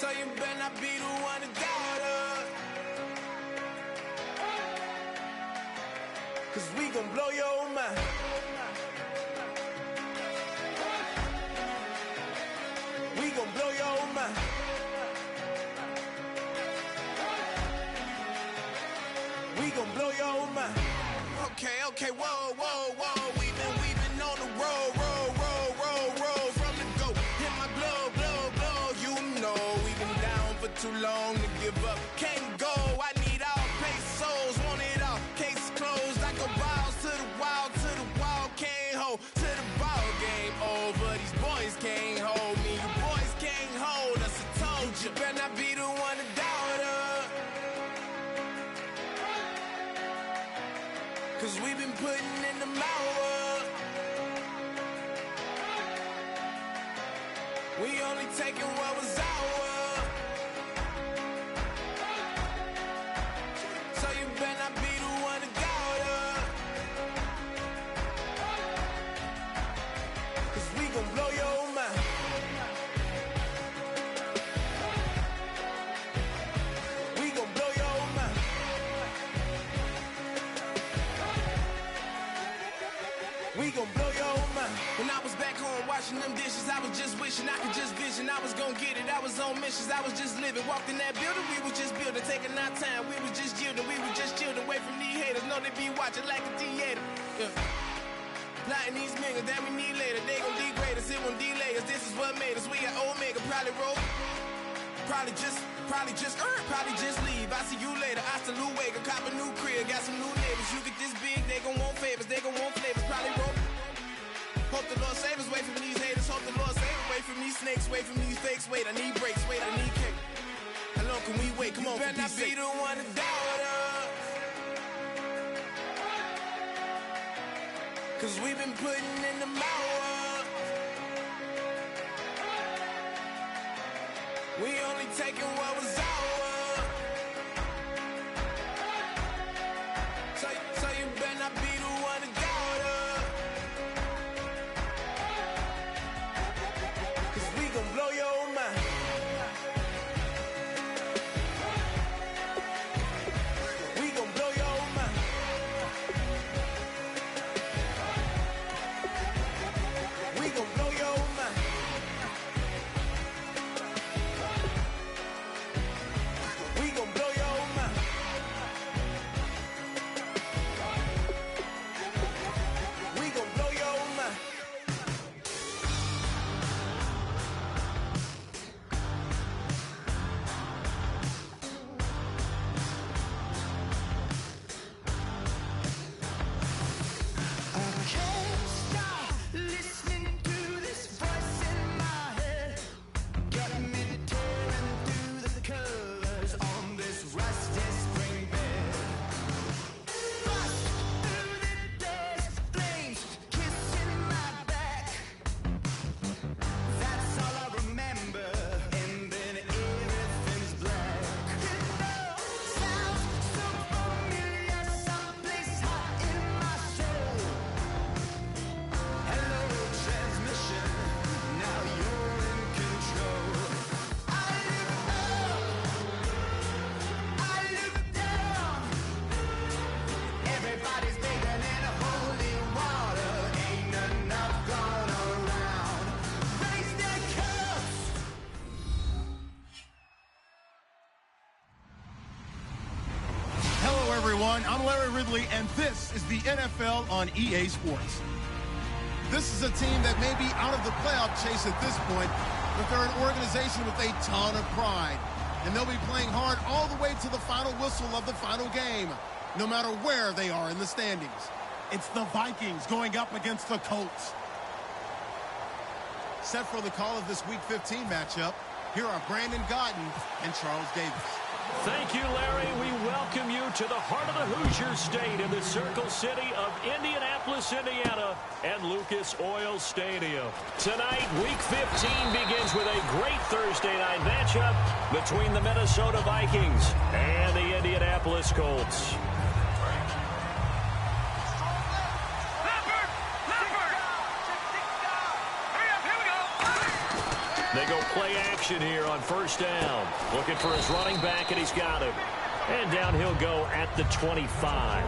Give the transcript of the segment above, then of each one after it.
So you better not be the one to doubt us. 'Cause we gon' blow your mind. We gon' blow your mind. We gon' blow your mind. Okay, whoa. We've been on the road from the go. Hit my blow. You know we've been down for too long to give up. Can't go. I need all pesos, want it all. Case closed. I go balls to the wall. Can't hold to the ball game over. These boys can't hold me. You boys can't hold us. I told you. Better not be the one to doubt us. 'Cause we've been putting in the hours. We only taking what was ours. So you better not be the one to doubt us. 'Cause we gon' blow your mind. We gon' blow your mind. We gon' blow your mind. When I was back home washing them dishes, I was just wishing I could just vision. I was gon' get it, I was on missions, I was just living. Walked in that building, we was just building, taking our time. We was just yielding, we was just chilling away from these haters. Know they be watching like a theater. Yeah. Plotting these niggas that we need later. They gon' degrade us, it won't delay us. This is what made us. We got Omega, probably roll. Probably just leave. I see you later. Hasta Luego, cop a new crib, got some new neighbors. You get this big, they gon' want favors, they gon' want flavors. Probably roll. Hope the Lord save us, wait from these haters. Hope the Lord save us, wait from these snakes, wait from these fakes. Wait, I need breaks, wait, I need cake. How long can we wait? Come on, better not be the one to doubt us. 'Cause we've been putting in the hours. We only taking what was ours. So you better not be the one to doubt us. 'Cause we gon' blow your mind. We gon' blow your mind. We gon' blow your mind. We gon' blow your mind. We gon' blow your mind. I can't stop listening to this voice in my head, getting me tearing through the colors on this rusty spring bed. Bust through the days, flames kissing my back. That's all I remember, and then everything's black. It all sounds so familiar, someplace hot in my soul. Hello, transmission. Now you're in control. I look up, I look down. Everybody's bathing in holy water. Ain't enough gone around. Raise their cups. Hello, everyone. I'm Larry Ridley, and this is the NFL on EA Sports. This is a team that may be out of the playoff chase at this point, but they're an organization with a ton of pride, and they'll be playing hard all the way to the final whistle of the final game, no matter where they are in the standings. It's the Vikings going up against the Colts. Set for the call of this Week 15 matchup, here are Brandon Gaudin and Charles Davis. Thank you, Larry. We welcome you to the heart of the Hoosier State in the Circle City of Indianapolis, Indiana, and Lucas Oil Stadium. Tonight, Week 15 begins with a great Thursday night matchup between the Minnesota Vikings and the Indianapolis Colts. They go play action here on first down. Looking for his running back, and he's got him. And down he'll go at the 25.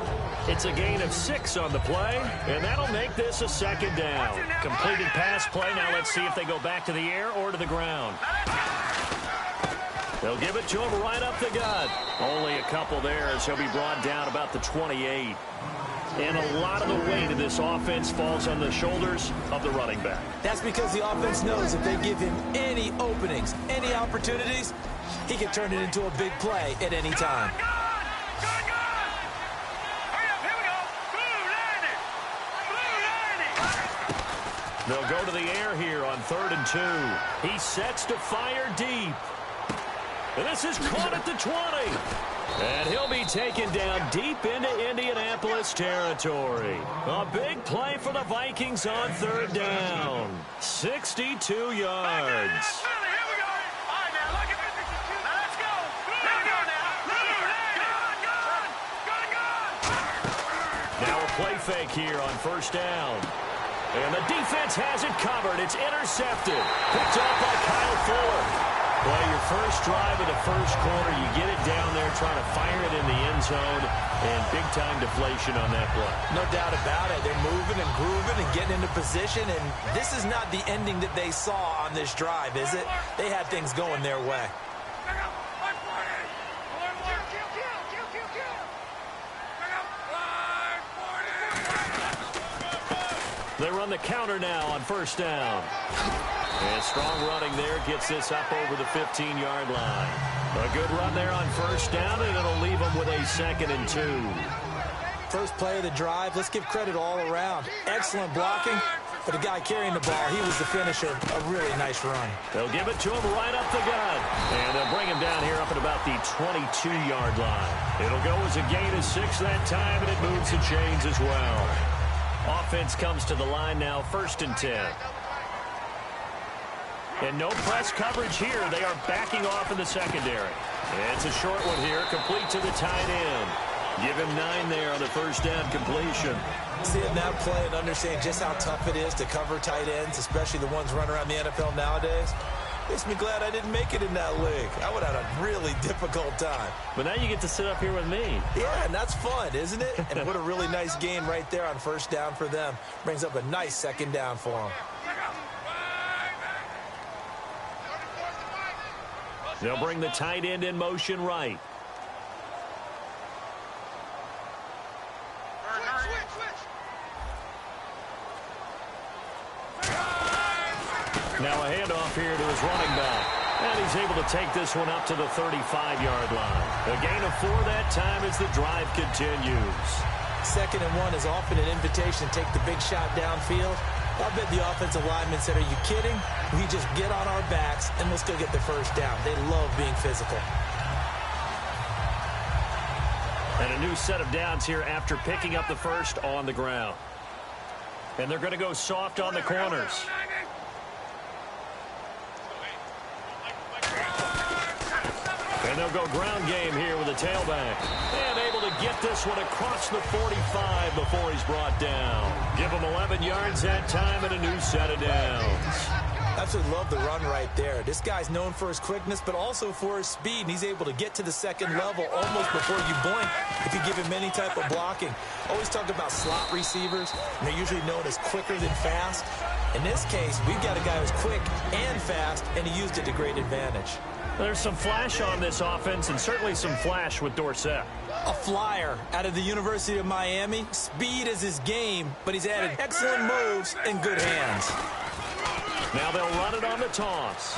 It's a gain of 6 on the play, and that'll make this a second down. Completed pass play. Now let's see if they go back to the air or to the ground. They'll give it to him right up the gut. Only a couple there as he'll be brought down about the 28. And a lot of the weight of this offense falls on the shoulders of the running back. That's because the offense knows if they give him any openings, any opportunities, he can turn it into a big play at any time. They'll go to the air here on 3rd and 2. He sets to fire deep. And this is caught at the 20. And he'll be taken down deep into Indianapolis territory. A big play for the Vikings on 3rd down. 62 yards. Now a play fake here on 1st down. And the defense has it covered. It's intercepted. Picked off by Kyle Fuller. Well, your first drive of the first quarter, you get it down there trying to fire it in the end zone, and big-time deflation on that play. No doubt about it. They're moving and grooving and getting into position, and this is not the ending that they saw on this drive, is it? They had things going their way. They run the counter now on 1st down. And strong running there gets this up over the 15-yard line. A good run there on 1st down, and it'll leave them with a 2nd and 2. First play of the drive, let's give credit all around. Excellent blocking, but the guy carrying the ball, he was the finisher. A really nice run. They'll give it to him right up the gut. And they'll bring him down here up at about the 22-yard line. It'll go as a gain of 6 that time, and it moves the chains as well. Offense comes to the line now, 1st and 10. And no press coverage here. They are backing off in the secondary. And it's a short one here, complete to the tight end. Give him 9 there on the 1st down completion. Seeing that play and understanding just how tough it is to cover tight ends, especially the ones running around the NFL nowadays, makes me glad I didn't make it in that league. I would have had a really difficult time. But now you get to sit up here with me. Yeah, and that's fun, isn't it? And what a really nice gain right there on 1st down for them. Brings up a nice 2nd down for them. They'll bring the tight end in motion right. Now a handoff here to his running back. And he's able to take this one up to the 35-yard line. A gain of 4 that time as the drive continues. 2nd and 1 is often an invitation to take the big shot downfield. I bet the offensive linemen said, are you kidding? We just get on our backs and we'll still get the 1st down. They love being physical. And a new set of downs here after picking up the 1st on the ground. And they're going to go soft on the corners. And they'll go ground game here with a tailback. And able to get this one across the 45 before he's brought down. Give him 11 yards that time and a new set of downs. Absolutely love the run right there. This guy's known for his quickness, but also for his speed. And he's able to get to the 2nd level almost before you blink if you give him any type of blocking. Always talk about slot receivers, and they're usually known as quicker than fast. In this case, we've got a guy who's quick and fast, and he used it to great advantage. There's some flash on this offense, and certainly some flash with Dorsett. A flyer out of the University of Miami. Speed is his game, but he's added excellent moves and good hands. Now they'll run it on the toss.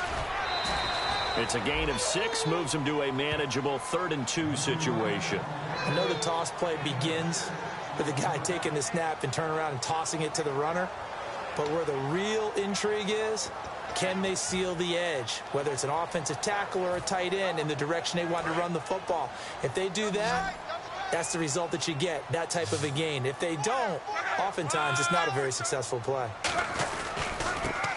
It's a gain of 6, moves him to a manageable 3rd and 2 situation. I know the toss play begins with the guy taking the snap and turning around and tossing it to the runner. But where the real intrigue is, can they seal the edge, whether it's an offensive tackle or a tight end, in the direction they want to run the football? If they do that, that's the result that you get, that type of a gain. If they don't, oftentimes it's not a very successful play.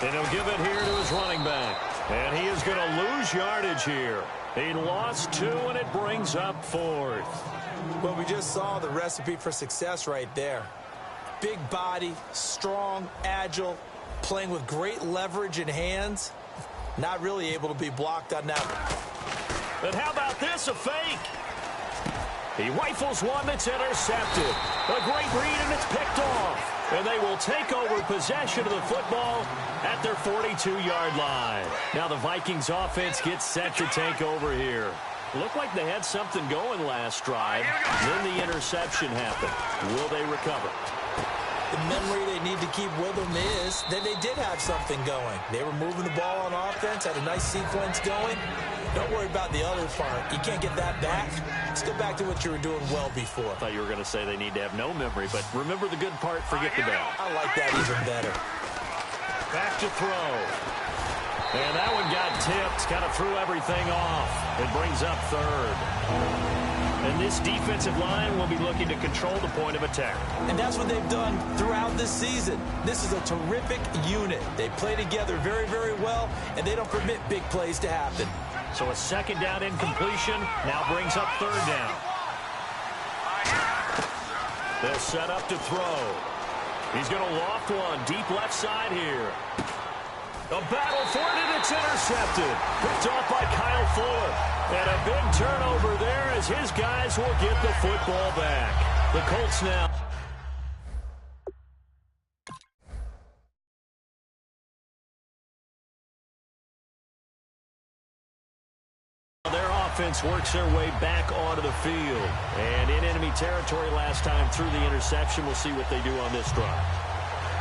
And he'll give it here to his running back. And he is going to lose yardage here. He lost 2, and it brings up 4th. Well, we just saw the recipe for success right there. Big body, strong, agile, playing with great leverage in hands. Not really able to be blocked on that. And how about this, a fake? He rifles one that's intercepted. A great read, and it's picked off. And they will take over possession of the football at their 42-yard line. Now the Vikings offense gets set to take over here. Looked like they had something going last drive. Then the interception happened. Will they recover? The memory they need to keep with them is that they did have something going. They were moving the ball on offense, had a nice sequence going. Don't worry about the other part. You can't get that back. Let's go back to what you were doing well before. I thought you were going to say they need to have no memory, but remember the good part, forget the bad. I like that even better. Back to throw. And that one got tipped, kind of threw everything off. It brings up third. And this defensive line will be looking to control the point of attack. And that's what they've done throughout this season. This is a terrific unit. They play together very, very well, and they don't permit big plays to happen. So a second down incompletion now brings up third down. They'll set up to throw. He's going to loft one deep left side here. A battle for it, and it's intercepted. Picked off by Kyle Fuller. And a big turnover there as his guys will get the football back. The Colts now. Their offense works their way back onto the field. And in enemy territory last time through the interception. We'll see what they do on this drive.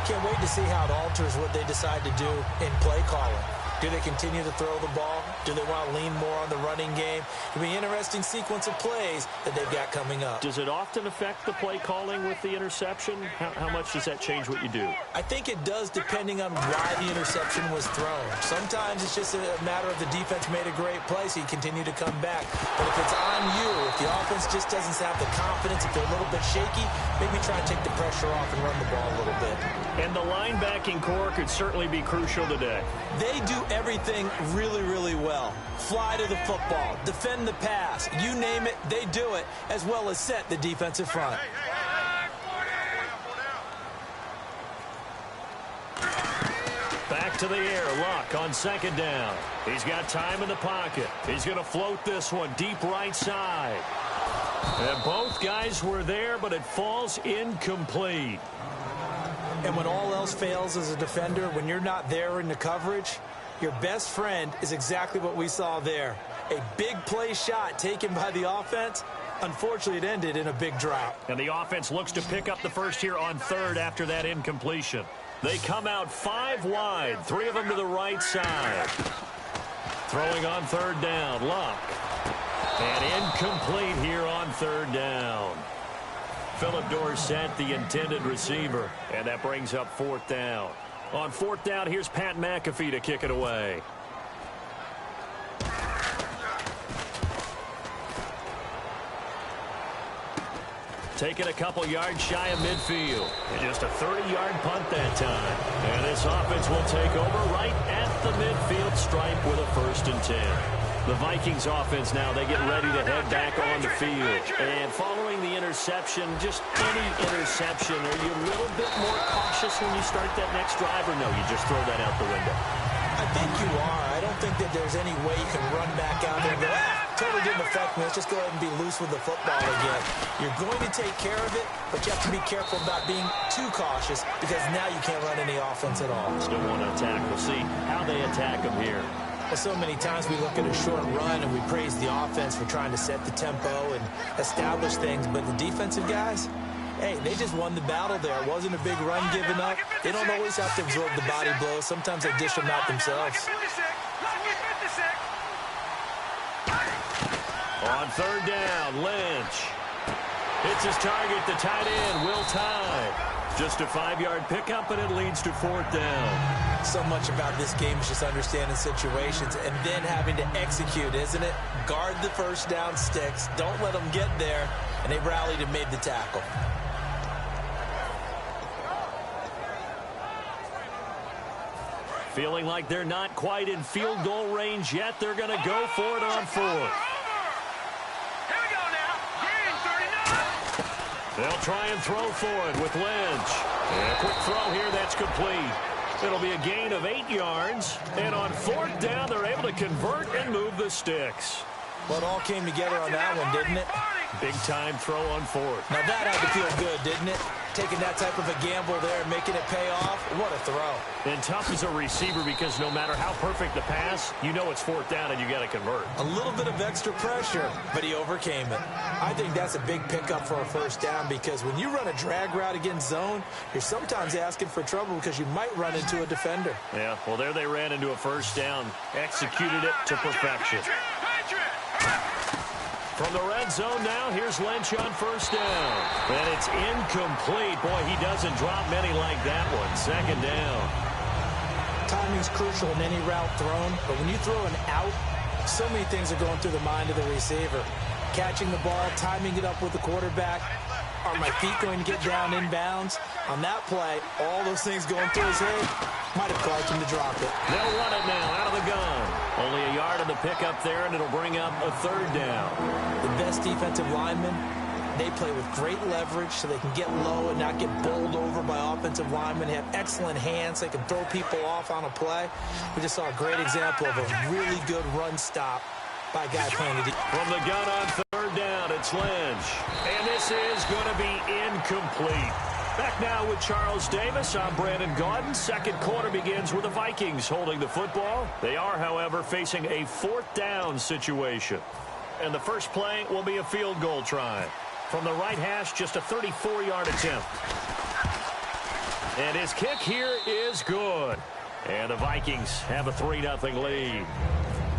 Can't wait to see how it alters what they decide to do in play calling. Do they continue to throw the ball? Do they want to lean more on the running game? It'll be an interesting sequence of plays that they've got coming up. Does it often affect the play calling with the interception? How much does that change what you do? I think it does depending on why the interception was thrown. Sometimes it's just a matter of the defense made a great play, so you continue to come back. But if it's on you, if the offense just doesn't have the confidence, if they're a little bit shaky, maybe try and take the pressure off and run the ball a little bit. And the linebacking core could certainly be crucial today. They do everything really, really well. Fly to the football, defend the pass, you name it, they do it, as well as set the defensive front. Back to the air, Luck on second down. He's got time in the pocket. He's going to float this one deep right side. And both guys were there, but it falls incomplete. And when all else fails as a defender, when you're not there in the coverage, your best friend is exactly what we saw there. A big play shot taken by the offense. Unfortunately, it ended in a big drought. And the offense looks to pick up the first here on third after that incompletion. They come out 5 wide, 3 of them to the right side. Throwing on third down, Luck. And incomplete here on third down. Phillip Dorsett, the intended receiver. And that brings up fourth down. On fourth down, here's Pat McAfee to kick it away. Taking a couple yards shy of midfield. And just a 30-yard punt that time. And this offense will take over right at the midfield stripe with a 1st and 10. The Vikings offense now, they get ready to head back on the field. And following the interception, just any interception, are you a little bit more cautious when you start that next drive, or no, you just throw that out the window? I think you are. I don't think that there's any way you can run back out there and go, totally didn't affect me. Let's just go ahead and be loose with the football again. You're going to take care of it, but you have to be careful about being too cautious because now you can't run any offense at all. Still want to attack. We'll see how they attack them here. Well, so many times we look at a short run and we praise the offense for trying to set the tempo and establish things, but the defensive guys, hey, they just won the battle there. It wasn't a big run given up. They don't always have to absorb the body blows. Sometimes they dish them out themselves. On third down, Lynch. Hits his target, the tight end, Will Tye. Just a 5-yard pickup, and it leads to fourth down. So much about this game is just understanding situations and then having to execute, isn't it? Guard the first down sticks. Don't let them get there. And they rallied and made the tackle. Feeling like they're not quite in field goal range yet. They're going to go for it on fourth. They'll try and throw for it with Lynch. And a quick throw here, that's complete. It'll be a gain of 8 yards. And on 4th down, they're able to convert and move the sticks. Well, it all came together on that one, didn't it? Big-time throw on 4th. Now, that had to feel good, didn't it? Taking that type of a gamble there, making it pay off. What a throw. And tough as a receiver because no matter how perfect the pass, you know it's 4th down and you got to convert. A little bit of extra pressure, but he overcame it. I think that's a big pickup for a 1st down because when you run a drag route against zone, you're sometimes asking for trouble because you might run into a defender. Yeah, well, there they ran into a 1st down, executed it to perfection. From the red zone now, here's Lynch on 1st down. And it's incomplete. Boy, he doesn't drop many like that one. 2nd down. Timing's crucial in any route thrown, but when you throw an out, so many things are going through the mind of the receiver. Catching the ball, timing it up with the quarterback. Are my feet going to get down inbounds? On that play, all those things going through his head might have caused him to drop it. They'll run it now out of the gun. Only a yard of the pickup there, and it'll bring up a 3rd down. The best defensive linemen, they play with great leverage so they can get low and not get bowled over by offensive linemen. They have excellent hands. They can throw people off on a play. We just saw a great example of a really good run stop by a guy playing the defense. From the gun on 3rd down, it's Lynch. And this is going to be incomplete. Back now with Charles Davis. I'm Brandon Gaudin. 2nd quarter begins with the Vikings holding the football. They are, however, facing a 4th down situation. And the first play will be a field goal try. From the right hash, just a 34-yard attempt. And his kick here is good. And the Vikings have a 3-0 lead.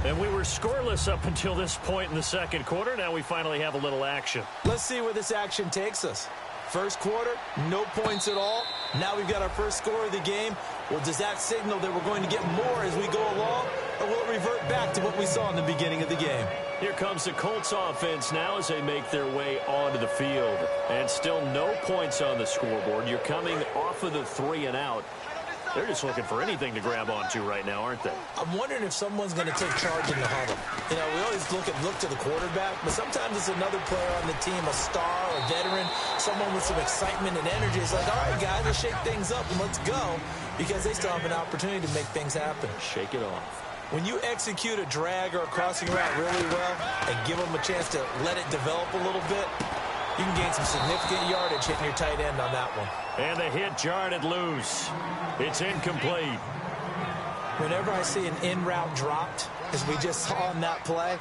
And we were scoreless up until this point in the 2nd quarter. Now we finally have a little action. Let's see where this action takes us. 1st quarter, no points at all. Now we've got our first score of the game. Well, does that signal that we're going to get more as we go along? Or will it revert back to what we saw in the beginning of the game? Here comes the Colts offense now as they make their way onto the field. And still no points on the scoreboard. You're coming off of the 3 and out. They're just looking for anything to grab onto right now, aren't they? I'm wondering if someone's going to take charge in the huddle. You know, we always look to the quarterback, but sometimes it's another player on the team, a star, a veteran, someone with some excitement and energy. It's like, all right, guys, let's shake things up and let's go, because they still have an opportunity to make things happen. Shake it off. When you execute a drag or a crossing route really well and give them a chance to let it develop a little bit, you can gain some significant yardage hitting your tight end on that one. And the hit jarred it loose. It's incomplete. Whenever I see an in-route dropped, as we just saw on that play,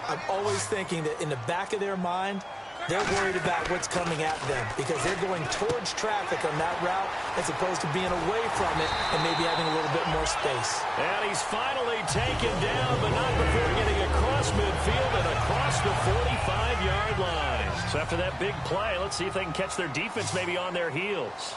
I'm always thinking that in the back of their mind, they're worried about what's coming at them because they're going towards traffic on that route as opposed to being away from it and maybe having a little bit more space. And he's finally taken down, but not before getting across midfield and across the 45-yard line. So after that big play, let's see if they can catch their defense maybe on their heels.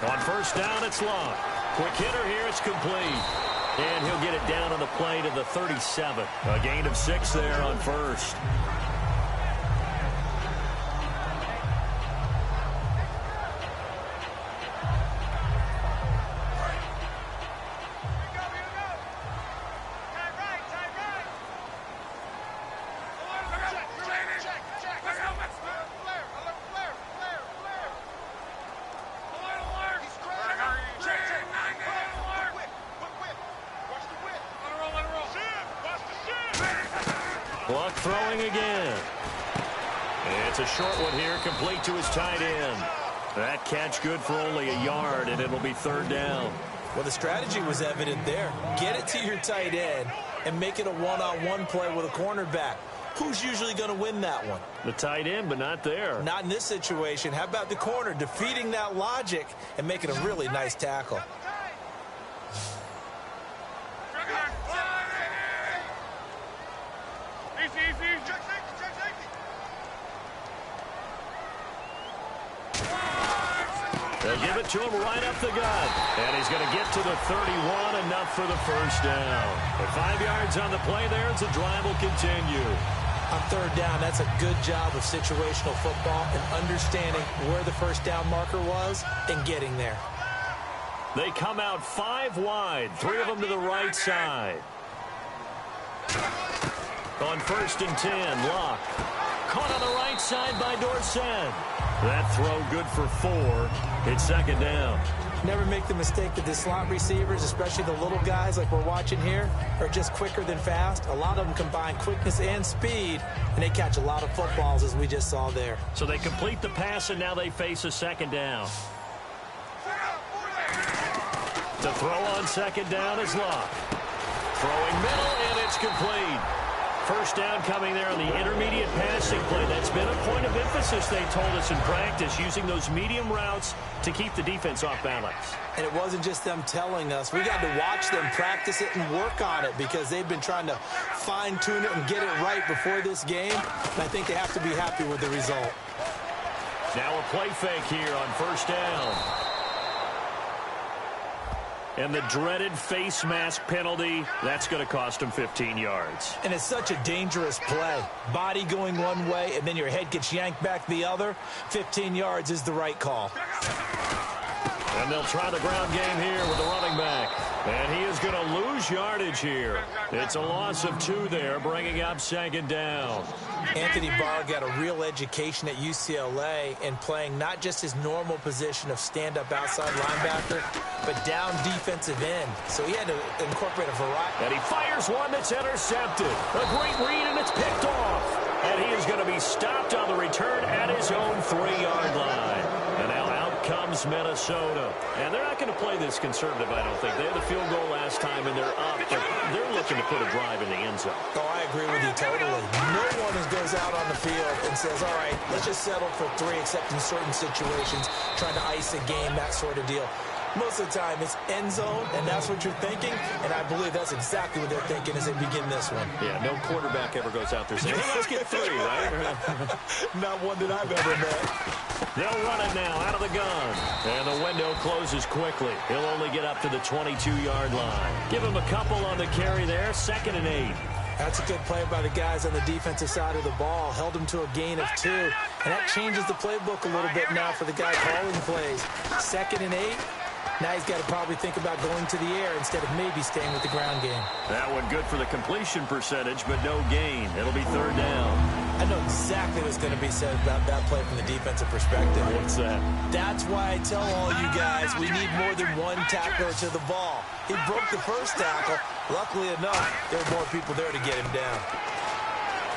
On 1st down, it's Long. Quick hitter here, it's complete. And he'll get it down on the play to the 37. A gain of 6 there on 1st. Luck throwing again. It's a short one here, complete to his tight end. That catch good for only a yard, and it'll be 3rd down. Well, the strategy was evident there. Get it to your tight end and make it a one-on-one play with a cornerback. Who's usually going to win that one? The tight end, but not there. Not in this situation. How about the corner defeating that logic and making a really nice tackle? They'll give it to him right up the gut. And he's going to get to the 31, enough for the 1st down. But 5 yards on the play there as the drive will continue. On 3rd down, that's a good job of situational football and understanding where the 1st down marker was and getting there. They come out 5 wide, 3 of them to the right side. On 1st and 10, Locke. Caught on the right side by Dorsett. That throw good for 4. It's 2nd down. Never make the mistake that the slot receivers, especially the little guys like we're watching here, are just quicker than fast. A lot of them combine quickness and speed, and they catch a lot of footballs, as we just saw there. So they complete the pass, and now they face a 2nd down. To throw on 2nd down is Locke. Throwing middle, and it's complete. First down coming there on the intermediate passing play. That's been a point of emphasis, they told us in practice, using those medium routes to keep the defense off balance. And it wasn't just them telling us. We got to watch them practice it and work on it because they've been trying to fine-tune it and get it right before this game. And I think they have to be happy with the result. Now a play fake here on 1st down. And the dreaded face mask penalty, that's going to cost him 15 yards. And it's such a dangerous play. Body going one way, and then your head gets yanked back the other. 15 yards is the right call. And they'll try the ground game here with the running back. And he is going to lose yardage here. It's a loss of 2 there, bringing up 2nd down. Anthony Barr got a real education at UCLA in playing not just his normal position of stand-up outside linebacker, but down defensive end. So he had to incorporate a variety. And he fires one that's intercepted. A great read, and it's picked off. And he is going to be stopped on the return at his own 3-yard line. And now out comes Minnesota. And they're not going to play this conservative, I don't think. They had the field goal last time, and they're up. But they're looking to put a drive in the end zone. Oh, I agree with you totally. No one goes out on the field and says, all right, let's just settle for 3, except in certain situations, trying to ice a game, that sort of deal. Most of the time, it's end zone, and that's what you're thinking, and I believe that's exactly what they're thinking as they begin this one. Yeah, no quarterback ever goes out there saying, hey, let's get 3, right? Not one that I've ever met. They'll run it now out of the gun. And the window closes quickly. He'll only get up to the 22-yard line. Give him a couple on the carry there, 2nd and 8. That's a good play by the guys on the defensive side of the ball. Held them to a gain of 2. And that changes the playbook a little bit now for the guy calling plays. 2nd and 8. Now he's got to probably think about going to the air instead of maybe staying with the ground game. That one good for the completion percentage, but no gain. It'll be 3rd down. I know exactly what's going to be said about that play from the defensive perspective. What's that? That's why I tell all you guys we need more than one tackler to the ball. He broke the first tackle. Luckily enough, there were more people there to get him down.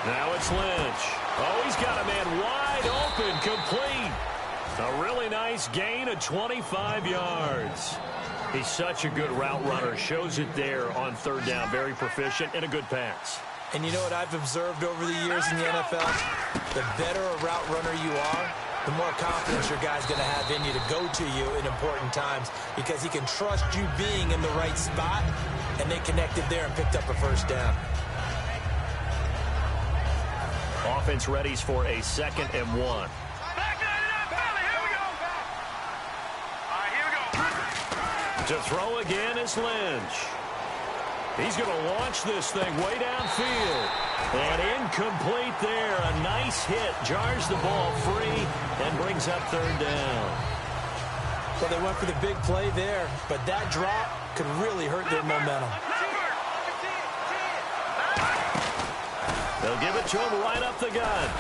Now it's Lynch. Oh, he's got a man wide open, complete. A really nice gain of 25 yards. He's such a good route runner. Shows it there on 3rd down. Very proficient and a good pass. And you know what I've observed over the years in the NFL? The better a route runner you are, the more confidence your guy's going to have in you to go to you in important times because he can trust you being in the right spot, and they connected there and picked up a 1st down. Offense readies for a 2nd and 1. To throw again is Lynch. He's going to launch this thing way downfield. And incomplete there. A nice hit. Jars the ball free and brings up 3rd down. Well, they went for the big play there, but that drop could really hurt their momentum. They'll give it to him right up the gut.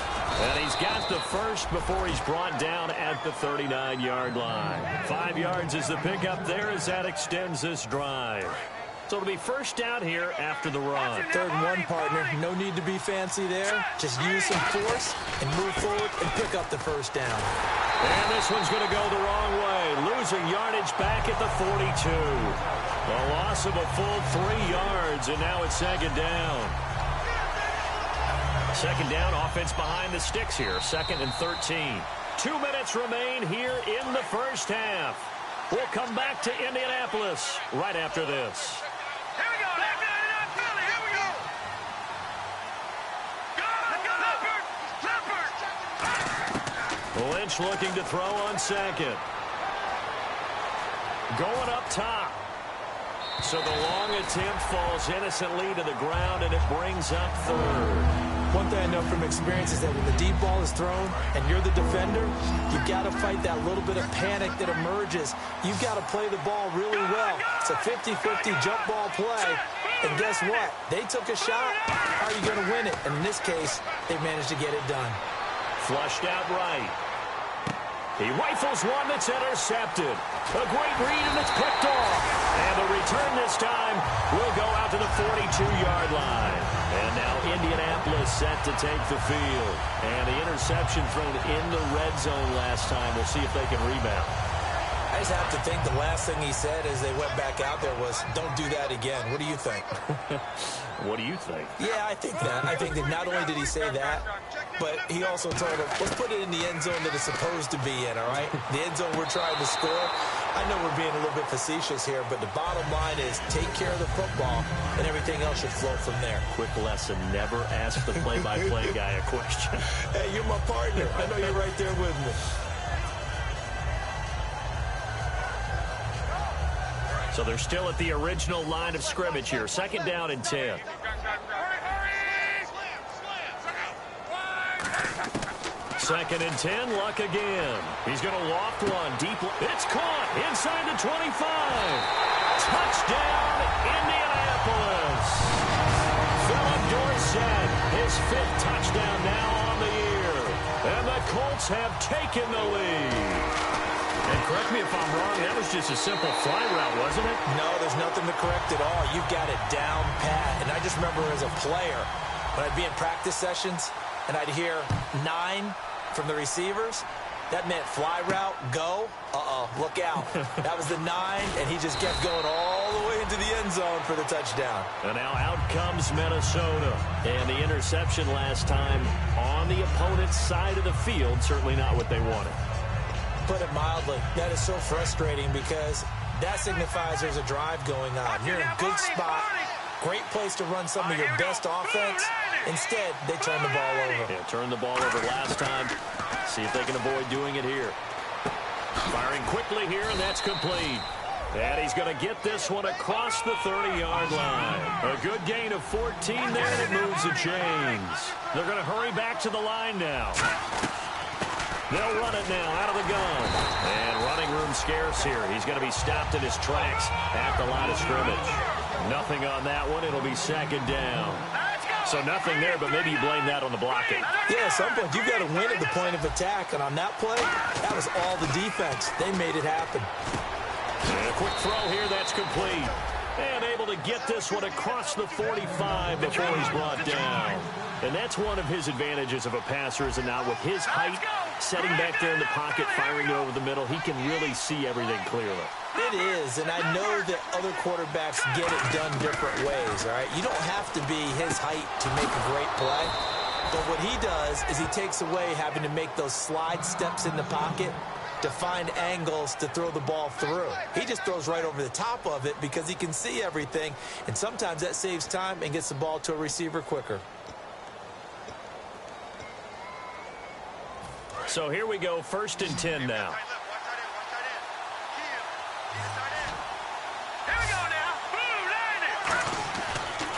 And he's got the 1st before he's brought down at the 39-yard line. 5 yards is the pickup there as that extends this drive. So it'll be 1st down here after the run. 3rd and 1, partner. No need to be fancy there. Just use some force and move forward and pick up the 1st down. And this one's going to go the wrong way. Losing yardage back at the 42. A loss of a full 3 yards, and now it's 2nd down. 2nd down, offense behind the sticks here. 2nd and 13. 2 minutes remain here in the 1st half. We'll come back to Indianapolis right after this. Here we go. Here we go. Lynch looking to throw on 2nd. Going up top. So the long attempt falls innocently to the ground, and it brings up 3rd. One thing I know from experience is that when the deep ball is thrown and you're the defender, you've got to fight that little bit of panic that emerges. You've got to play the ball really well. It's a 50-50 jump ball play. And guess what? They took a shot. How are you going to win it? And in this case, they managed to get it done. Flushed out right. He rifles one that's intercepted. A great read, and it's picked off. And the return this time will go out to the 42-yard line. And now Indianapolis set to take the field. And the interception thrown in the red zone last time. We'll see if they can rebound. I just have to think the last thing he said as they went back out there was, don't do that again. What do you think? What do you think? Yeah, I think that. I think that not only did he say that, but he also told him, let's put it in the end zone that it's supposed to be in, all right? The end zone we're trying to score. I know we're being a little bit facetious here, but the bottom line is take care of the football, and everything else should flow from there. Quick lesson, never ask the play-by-play guy a question. Hey, you're my partner. I know you're right there with me. So they're still at the original line of scrimmage here. 2nd down and 10. Second and 10, Luck again. He's going to loft one deep. It's caught inside the 25. Touchdown, Indianapolis. Philip Dorsett, his 5th touchdown now on the year. And the Colts have taken the lead. And correct me if I'm wrong, that was just a simple fly route, wasn't it? No, there's nothing to correct at all. You've got it down pat. And I just remember as a player, when I'd be in practice sessions and I'd hear 9 from the receivers, that meant fly route, go, look out. That was the 9, and he just kept going all the way into the end zone for the touchdown. And now out comes Minnesota. And the interception last time on the opponent's side of the field, certainly not what they wanted. Put it mildly, that is so frustrating because that signifies there's a drive going on. You're in a good spot, great place to run some of your best offense. Instead, they turn the ball over. Yeah, turned the ball over last time. See if they can avoid doing it here. Firing quickly here, and that's complete. And he's going to get this one across the 30-yard line. A good gain of 14 there, and it moves the chains. They're going to hurry back to the line now. They'll run it now out of the gun. And running room scarce here. He's going to be stopped in his tracks at the line of scrimmage. Nothing on that one. It'll be 2nd down. So nothing there, but maybe you blame that on the blocking. Yeah, at some point, you've got to win at the point of attack. And on that play, that was all the defense. They made it happen. And a quick throw here. That's complete. And able to get this one across the 45 before he's brought down. And that's one of his advantages of a passer, is now with his height, setting back there in the pocket, firing it over the middle, he can really see everything clearly. It is, and I know that other quarterbacks get it done different ways, all right? You don't have to be his height to make a great play. But what he does is he takes away having to make those slide steps in the pocket to find angles to throw the ball through. He just throws right over the top of it because he can see everything, and sometimes that saves time and gets the ball to a receiver quicker. So here we go, 1st and 10 now.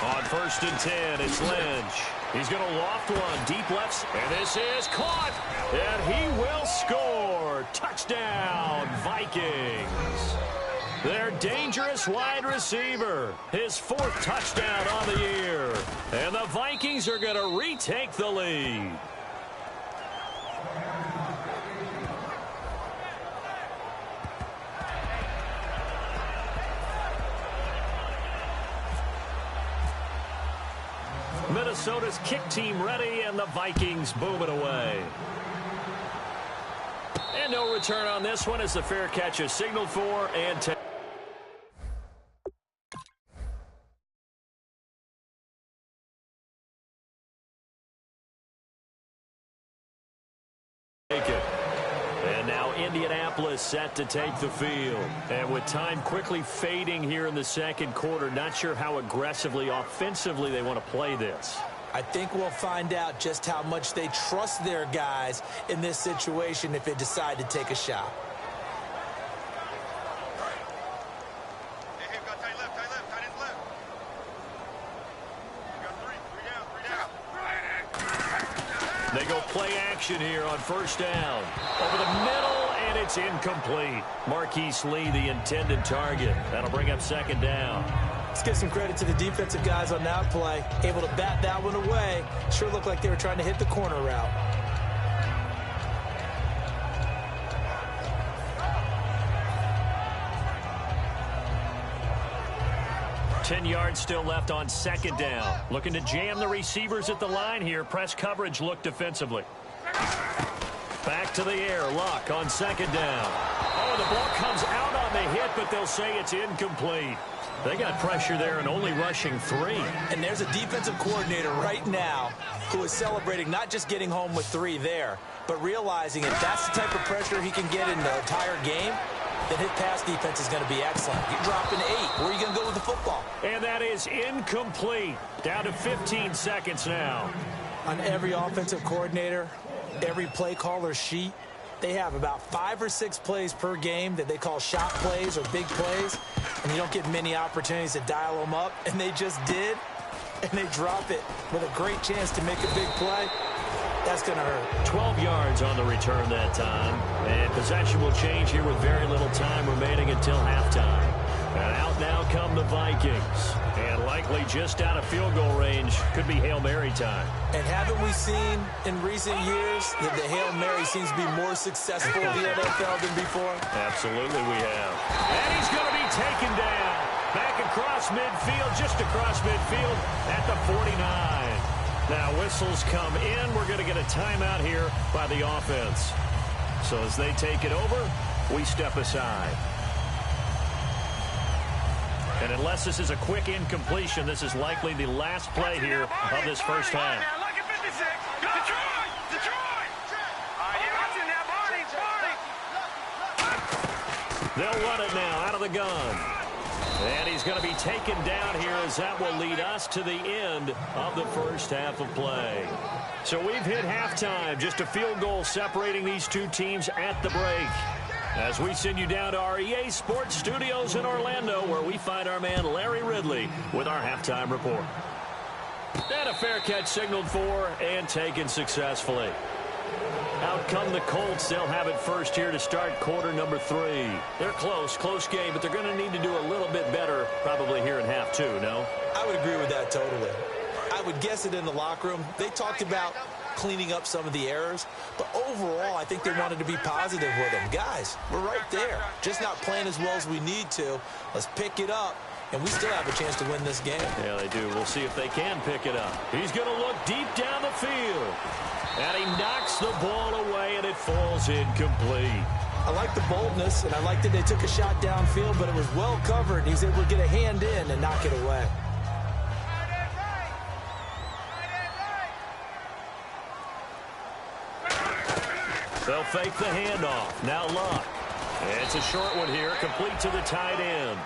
On 1st and 10, it's Lynch. He's going to loft one, deep left, and this is caught, and he will score. Touchdown, Vikings. Their dangerous wide receiver, his 4th touchdown on the year. And the Vikings are going to retake the lead. Minnesota's kick team ready, and the Vikings boom it away. And no return on this one as the fair catch is signaled for and take it. And now Indianapolis set to take the field. And with time quickly fading here in the 2nd quarter, not sure how aggressively, offensively they want to play this. I think we'll find out just how much they trust their guys in this situation if they decide to take a shot. play action here on first down. Over the middle, and it's incomplete. Marquise Lee, the intended target. That'll bring up second down. Let's give some credit to the defensive guys on that play. Able to bat that one away. Sure looked like they were trying to hit the corner route. 10 yards still left on second down. Looking to jam the receivers at the line here. Press coverage look defensively. Back to the air. Luck on second down. Oh, the ball comes out on the hit, but they'll say it's incomplete. They got pressure there and only rushing 3. And there's a defensive coordinator right now who is celebrating not just getting home with 3 there, but realizing if that's the type of pressure he can get in the entire game, then his pass defense is going to be excellent. You're dropping 8. Where are you going to go with the football? And that is incomplete. Down to 15 seconds now. On every offensive coordinator, every play caller sheet, they have about 5 or 6 plays per game that they call shot plays or big plays, and you don't get many opportunities to dial them up, and they just did, and they drop it with a great chance to make a big play. That's going to hurt. 12 yards on the return that time, and possession will change here with very little time remaining until halftime. And out now come the Vikings, and likely just out of field goal range. Could be Hail Mary time. And haven't we seen in recent years that the Hail Mary seems to be more successful in the NFL than before? Absolutely we have. And he's going to be taken down. Back across midfield, just across midfield at the 49. Now whistles come in. We're going to get a timeout here by the offense. So as they take it over, we step aside. And unless this is a quick incompletion, this is likely the last play here of this first half. Look at 56. Detroit! All right, watch it now, Barney. They'll run it now out of the gun. And he's going to be taken down here as that will lead us to the end of the first half of play. So we've hit halftime. Just a field goal separating these two teams at the break. As we send you down to our EA Sports Studios in Orlando, where we find our man Larry Ridley with our halftime report. And a fair catch signaled for and taken successfully. Out come the Colts. They'll have it first here to start quarter number 3. They're close game, but they're going to need to do a little bit better probably here in half 2, no? I would agree with that totally. I would guess it in the locker room. They talked about cleaning up some of the errors, but overall I think they wanted to be positive with them. Guys, we're right there, just not playing as well as we need to. Let's pick it up, and we still have a chance to win this game. Yeah, they do. We'll see if they can pick it up. He's going to look deep down the field, and he knocks the ball away, and it falls incomplete. I like the boldness, and I like that they took a shot downfield, but it was well covered. He's able to get a hand in and knock it away. They'll fake the handoff. Now Luck. It's a short one here, complete to the tight end.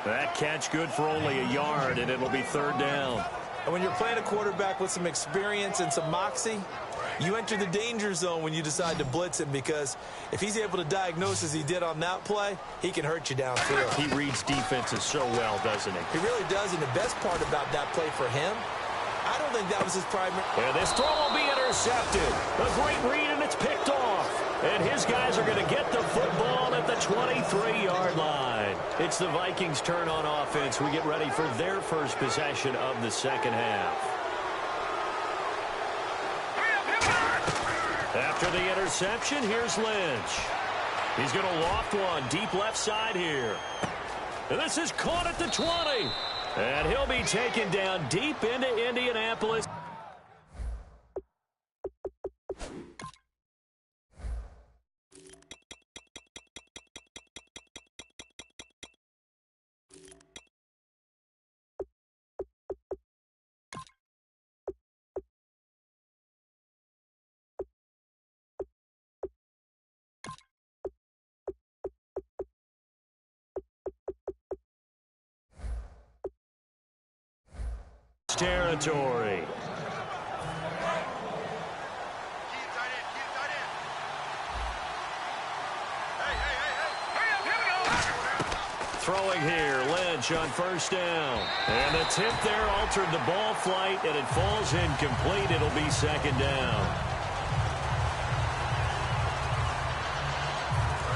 That catch good for only a yard, and it'll be third down. And when you're playing a quarterback with some experience and some moxie, you enter the danger zone when you decide to blitz him, because if he's able to diagnose as he did on that play, he can hurt you downfield. He reads defenses so well, doesn't he? He really does, and the best part about that play for him, I don't think that was his primary. And this throw will be intercepted. A great read, and it's picked off. And his guys are going to get the football at the 23-yard line. It's the Vikings' turn on offense. We get ready for their first possession of the second half. After the interception, here's Lynch. He's going to loft one deep left side here. And this is caught at the 20. And he'll be taken down deep into Indianapolis. Territory. Throwing here, Lynch on first down. And the tip there altered the ball flight, and it falls incomplete. It'll be second down.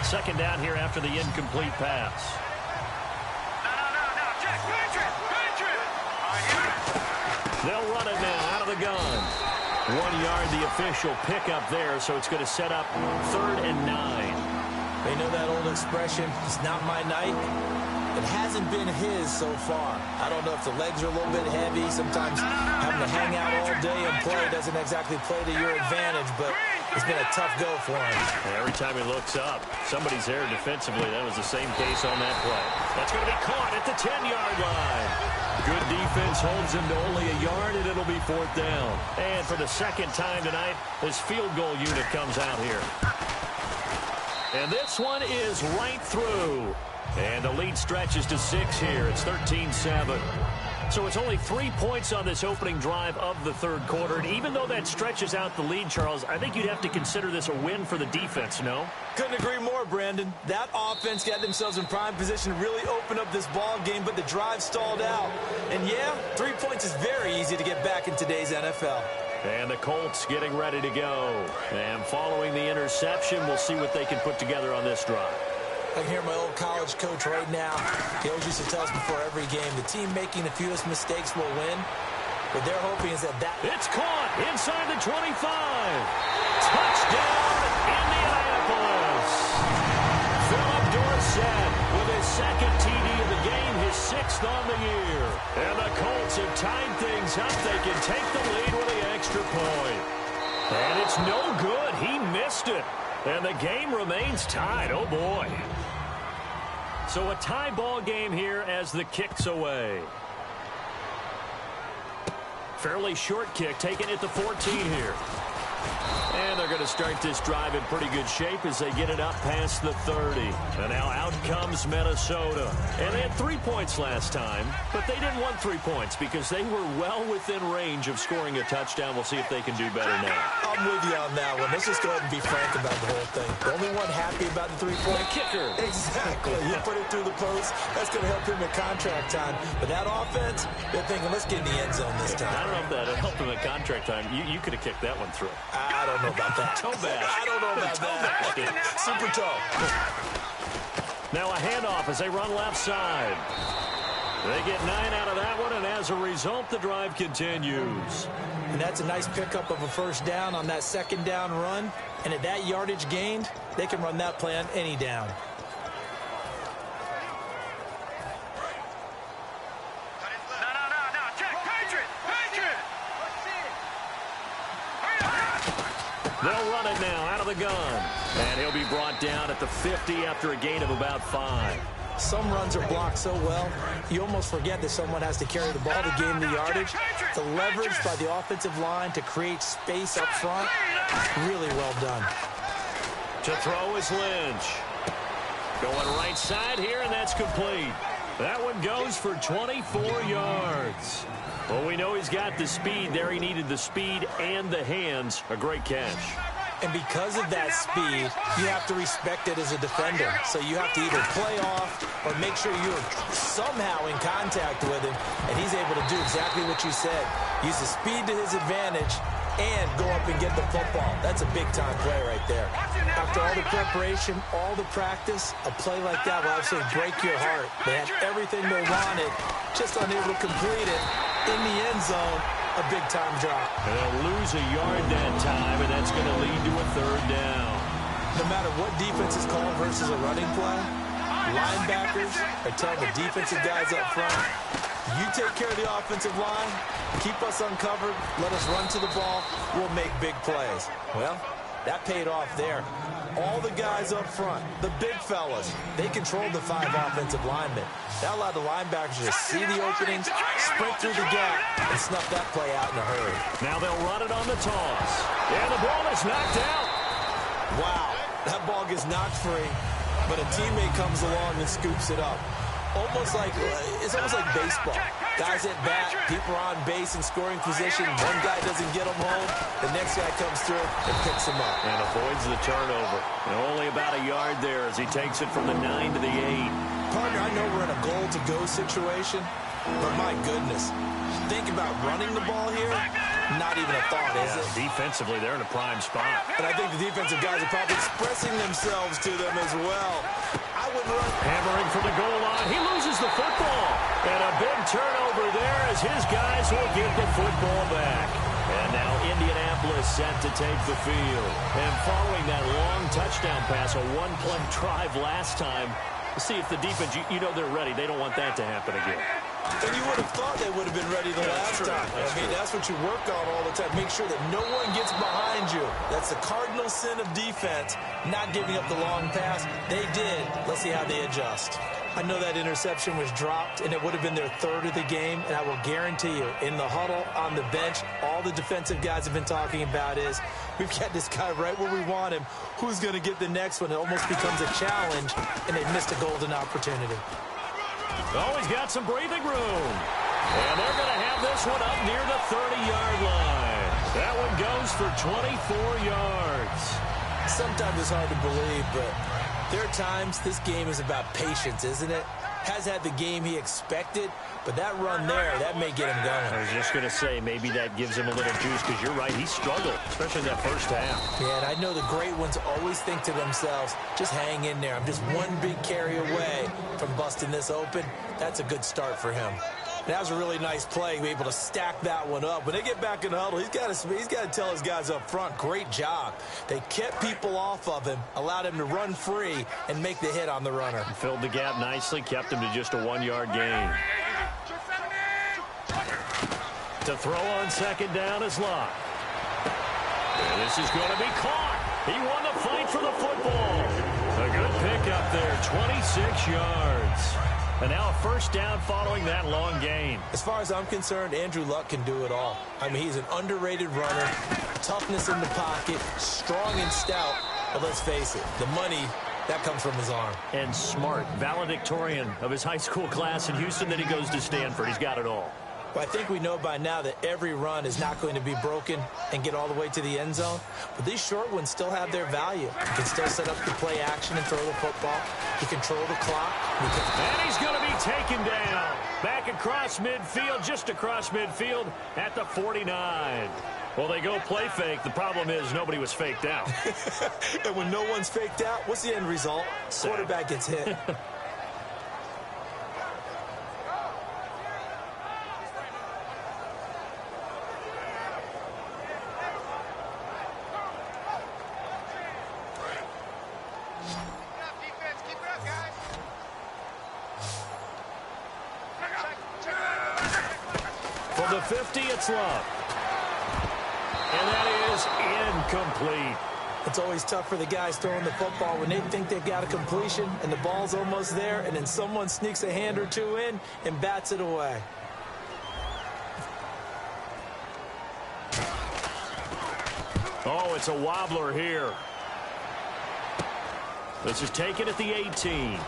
Second down here after the incomplete pass. No, Jack, pinch it. They'll run it now out of the gun. 1 yard, the official pickup there, so it's going to set up 3rd and 9. They know that old expression, it's not my night. It hasn't been his so far. I don't know if the legs are a little bit heavy. Sometimes having to hang out all day and play doesn't exactly play to your advantage, but it's been a tough go for him. And every time he looks up, somebody's there defensively. That was the same case on that play. That's going to be caught at the 10-yard line. Good defense holds him to only a yard, and it'll be 4th down. And for the second time tonight, his field goal unit comes out here. And this one is right through. And the lead stretches to 6 here. It's 13-7. So it's only 3 points on this opening drive of the third quarter. And even though that stretches out the lead, Charles, I think you'd have to consider this a win for the defense, no? Couldn't agree more, Brandon. That offense got themselves in prime position to really open up this ball game, but the drive stalled out. And yeah, 3 points is very easy to get back in today's NFL. And the Colts getting ready to go. And following the interception, we'll see what they can put together on this drive. I can hear my old college coach right now. He always used to tell us before every game, the team making the fewest mistakes will win. What they're hoping is that It's caught inside the 25. Touchdown, Indianapolis. Philip Dorsett with his second TD of the game, his 6th on the year. And the Colts have tied things up. They can take the lead with the extra point. And it's no good. He missed it. And the game remains tied. Oh, boy. So a tie ball game here as the kick's away. Fairly short kick, taken at the 14 here. And they're going to start this drive in pretty good shape as they get it up past the 30. And now out comes Minnesota. And they had 3 points last time, but they didn't want 3 points because they were well within range of scoring a touchdown. We'll see if they can do better now. I'm with you on that one. Let's just go ahead and be frank about the whole thing. The only one happy about the 3-point kicker. Exactly. You put it through the post. That's going to help him at contract time. But that offense, they're thinking, let's get in the end zone this time. I don't know if that helped him at contract time. You could have kicked that one through. I don't know about that. Toe bash. I don't know about that. Super toe. Now a handoff as they run left side. They get 9 out of that one, and as a result, the drive continues. And that's a nice pickup of a first down on that second down run. And at that yardage gained, they can run that play on any down. No, Jack, pinch it. They'll run it now out of the gun. And he'll be brought down at the 50 after a gain of about 5. Some runs are blocked so well, you almost forget that someone has to carry the ball to gain the yardage. The leverage by the offensive line to create space up front, really well done. To throw is Lynch. Going right side here, and that's complete. That one goes for 24 yards. Well, we know he's got the speed there. He needed the speed and the hands. A great catch. And because of that speed, you have to respect it as a defender. So you have to either play off or make sure you're somehow in contact with him. And he's able to do exactly what you said. Use the speed to his advantage and go up and get the football. That's a big-time play right there. After all the preparation, all the practice, a play like that will absolutely break your heart. They had everything they wanted, just unable to complete it. In the end zone, a big-time drop. And they'll lose a yard that time, and that's going to lead to a 3rd down. No matter what defense is called versus a running play, linebackers are telling the defensive guys up front, you take care of the offensive line, keep us uncovered, let us run to the ball, we'll make big plays. Well, that paid off there. All the guys up front, the big fellas, they controlled the 5 offensive linemen. That allowed the linebackers to see the openings, sprint through the gap, and snuff that play out in a hurry. Now they'll run it on the toss. And the ball is knocked out. Wow, that ball gets knocked free, but a teammate comes along and scoops it up. It's almost like baseball. Guys at bat, people are on base in scoring position. One guy doesn't get them home. The next guy comes through and picks them up. And avoids the turnover. And only about a yard there as he takes it from the 9 to the 8. Partner, I know we're in a goal-to-go situation, but my goodness, think about running the ball here, not even a thought, is it? Defensively, they're in a prime spot. And I think the defensive guys are probably expressing themselves to them as well. I would run. Hammering for the goal line. He loses the football. And a big turnover there as his guys will get the football back. And now Indianapolis set to take the field. And following that long touchdown pass, a one-play drive last time, see if the defense, you know they're ready. They don't want that to happen again. And you would have thought they would have been ready the last time. That's what you work on all the time. Make sure that no one gets behind you. That's the cardinal sin of defense, not giving up the long pass. They did. Let's see how they adjust. I know that interception was dropped, and it would have been their third of the game, and I will guarantee you, in the huddle, on the bench, all the defensive guys have been talking about is, we've got this guy right where we want him. Who's going to get the next one? It almost becomes a challenge, and they missed a golden opportunity. Oh, he's got some breathing room. And they're going to have this one up near the 30-yard line. That one goes for 24 yards. Sometimes it's hard to believe, but there are times this game is about patience, isn't it? Has had the game he expected, but that run there, that may get him going. I was just going to say, maybe that gives him a little juice, because you're right, he struggled, especially in that first half. Yeah, and I know the great ones always think to themselves, just hang in there. I'm just one big carry away from busting this open. That's a good start for him. That was a really nice play, be able to stack that one up. When they get back in the huddle, he's got to tell his guys up front, great job. They kept people off of him, allowed him to run free, and make the hit on the runner. Filled the gap nicely, kept him to just a 1-yard gain. To throw on second down is Locke. And this is going to be caught. He won the fight for the football. A good pickup there, 26 yards. And now a first down following that long gain. As far as I'm concerned, Andrew Luck can do it all. I mean, he's an underrated runner, toughness in the pocket, strong and stout. But let's face it, the money, that comes from his arm. And smart, valedictorian of his high school class in Houston. Then he goes to Stanford. He's got it all. But I think we know by now that every run is not going to be broken and get all the way to the end zone. But these short ones still have their value. You can still set up the play action and throw the football. You control the clock. And he's going to be taken down. Back across midfield, just across midfield at the 49. Well, they go play fake. The problem is nobody was faked out. And when no one's faked out, what's the end result? Quarterback gets hit. For the 50, it's Love. And that is incomplete. It's always tough for the guys throwing the football when they think they've got a completion and the ball's almost there, and then someone sneaks a hand or two in and bats it away. Oh, it's a wobbler here. This is taken at the 18.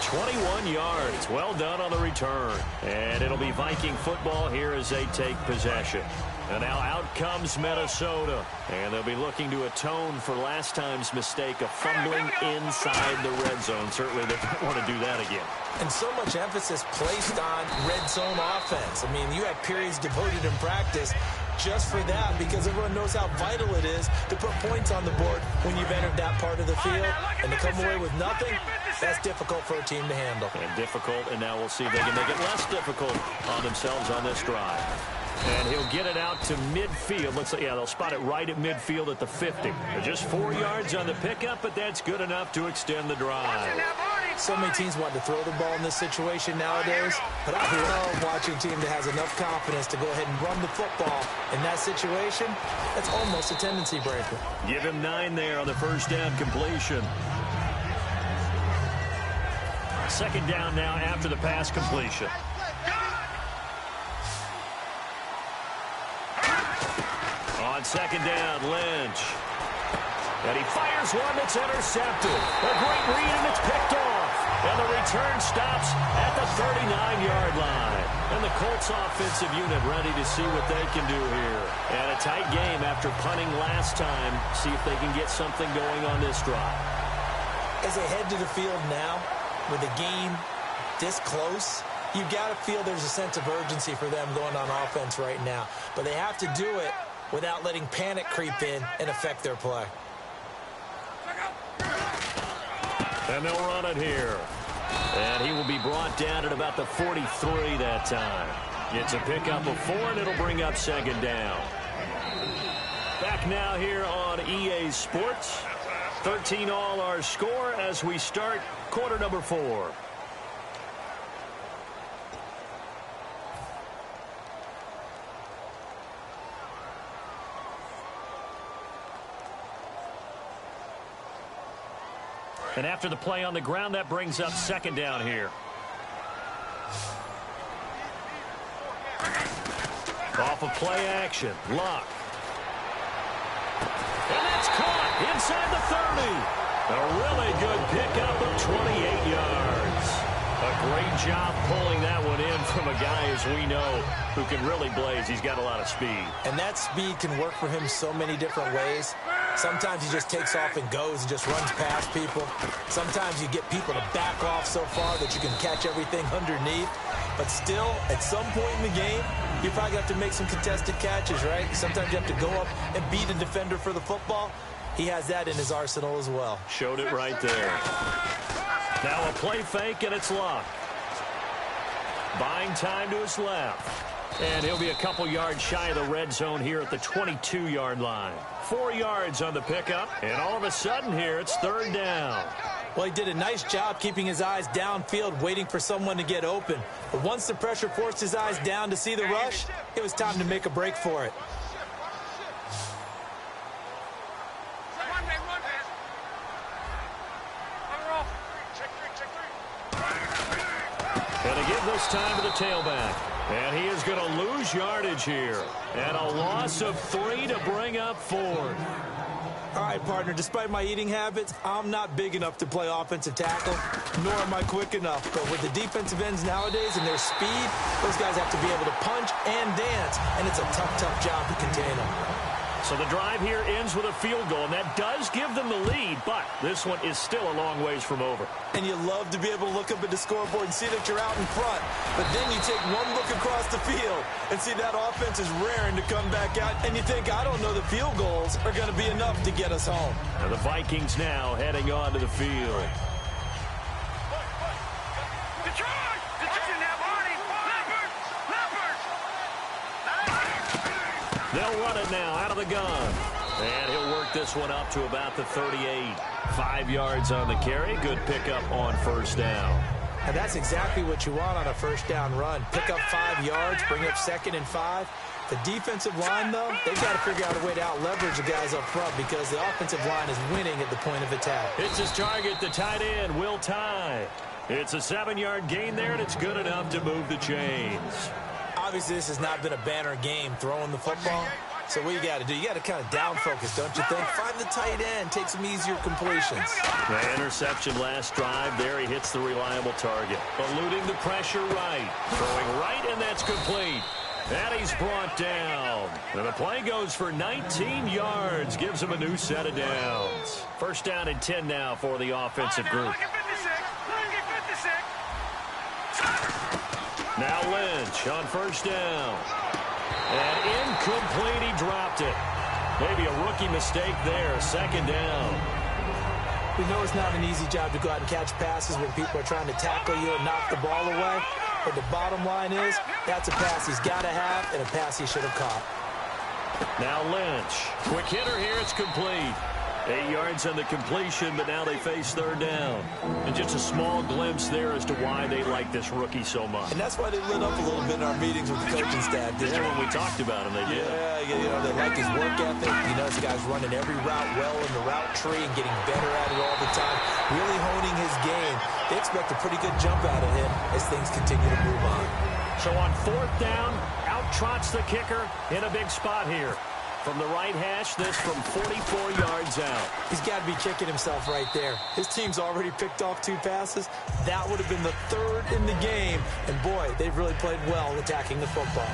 21 yards. Well done on the return. And it'll be Viking football here as they take possession. And now out comes Minnesota. And they'll be looking to atone for last time's mistake of fumbling inside the red zone. Certainly they don't want to do that again. And so much emphasis placed on red zone offense. I mean, you have periods devoted in practice just for that, because everyone knows how vital it is to put points on the board when you've entered that part of the field. And to come away with nothing, that's difficult for a team to handle. And difficult, and now we'll see if they can make it less difficult on themselves on this drive. And he'll get it out to midfield. Looks like, yeah, they'll spot it right at midfield at the 50. They're just 4 yards on the pickup, but that's good enough to extend the drive. So many teams want to throw the ball in this situation nowadays, but I love watching a team that has enough confidence to go ahead and run the football. In that situation, that's almost a tendency breaker. Give him 9 there on the first down completion. Second down now after the pass completion. On second down, Lynch. And he fires one that's intercepted. A great read, and it's picked off. And the return stops at the 39-yard line. And the Colts offensive unit ready to see what they can do here. And a tight game after punting last time. See if they can get something going on this drive. As they head to the field now, with the game this close, you've got to feel there's a sense of urgency for them going on offense right now. But they have to do it without letting panic creep in and affect their play. And they'll run it here. And he will be brought down at about the 43 that time. It's a pickup of 4, and it'll bring up second down. Back now here on EA Sports. 13 all our score as we start quarter number 4. And after the play on the ground, that brings up second down here. Off of play action. Luck. And that's caught inside the 30. A really good pickup of 28 yards. A great job pulling that one in from a guy, as we know, who can really blaze. He's got a lot of speed. And that speed can work for him so many different ways. Sometimes he just takes off and goes and just runs past people. Sometimes you get people to back off so far that you can catch everything underneath. But still, at some point in the game, you probably have to make some contested catches, right? Sometimes you have to go up and beat a defender for the football. He has that in his arsenal as well. Showed it right there. Now a play fake, and it's Luck. Buying time to his left. And he'll be a couple yards shy of the red zone here at the 22-yard line. 4 yards on the pickup, and all of a sudden here, it's third down. Well, he did a nice job keeping his eyes downfield, waiting for someone to get open. But once the pressure forced his eyes down to see the rush, it was time to make a break for it. And to give this time to the tailback. And he is going to lose yardage here. And a loss of 3 to bring up 4. All right, partner, despite my eating habits, I'm not big enough to play offensive tackle, nor am I quick enough. But with the defensive ends nowadays and their speed, those guys have to be able to punch and dance, and it's a tough, tough job to contain them. So the drive here ends with a field goal, and that does give them the lead, but this one is still a long ways from over. And you love to be able to look up at the scoreboard and see that you're out in front, but then you take one look across the field and see that offense is raring to come back out, and you think, I don't know, the field goals are going to be enough to get us home. And the Vikings now heading onto the field. They'll run it now out of the gun. And he'll work this one up to about the 38. 5 yards on the carry. Good pickup on first down. And that's exactly what you want on a first down run. Pick up 5 yards, bring up 2nd and 5. The defensive line, though, they've got to figure out a way to out-leverage the guys up front because the offensive line is winning at the point of attack. It's his target, the tight end, Will Tye. It's a 7-yard gain there, and it's good enough to move the chains. Obviously, this has not been a banner game throwing the football. So what you got to do, you got to kind of down focus, don't you think? Find the tight end, take some easier completions. The interception last drive there. He hits the reliable target. Eluding the pressure right. Throwing right, and that's complete. And he's brought down. And the play goes for 19 yards. Gives him a new set of downs. First down and 10 now for the offensive group. Now Lynch on first down. And incomplete, he dropped it. Maybe a rookie mistake there, second down. We know it's not an easy job to go out and catch passes when people are trying to tackle you and knock the ball away. But the bottom line is, that's a pass he's got to have and a pass he should have caught. Now Lynch. Quick hitter here, it's complete. 8 yards on the completion, but now they face third down. And just a small glimpse there as to why they like this rookie so much. And that's why they lit up a little bit in our meetings with the coaching staff. Yeah, when we talked about him, they did. Yeah, you know, they like his work ethic. You know, this guy's running every route well in the route tree and getting better at it all the time. Really honing his game. They expect a pretty good jump out of him as things continue to move on. So on fourth down, out trots the kicker in a big spot here. From the right hash, this from 44 yards out. He's got to be kicking himself right there. His team's already picked off 2 passes. That would have been the 3rd in the game. And, boy, they've really played well attacking the football.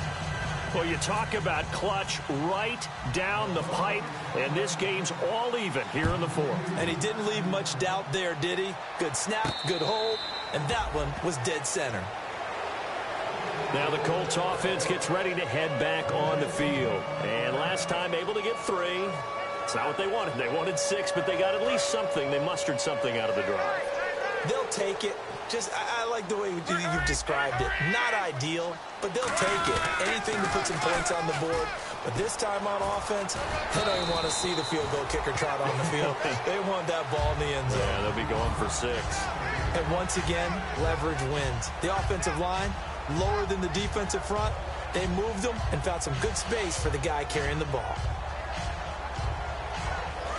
Well, you talk about clutch right down the pipe, and this game's all even here in the fourth. And he didn't leave much doubt there, did he? Good snap, good hold, and that one was dead center. Now the Colts offense gets ready to head back on the field. And last time able to get 3. It's not what they wanted. They wanted 6, but they got at least something. They mustered something out of the drive. They'll take it. I like the way you've described it. Not ideal, but they'll take it. Anything to put some points on the board. But this time on offense, they don't even want to see the field goal kicker trot on the field. They want that ball in the end zone. Yeah, they'll be going for 6. And once again, leverage wins. The offensive line, lower than the defensive front. They moved them and found some good space for the guy carrying the ball.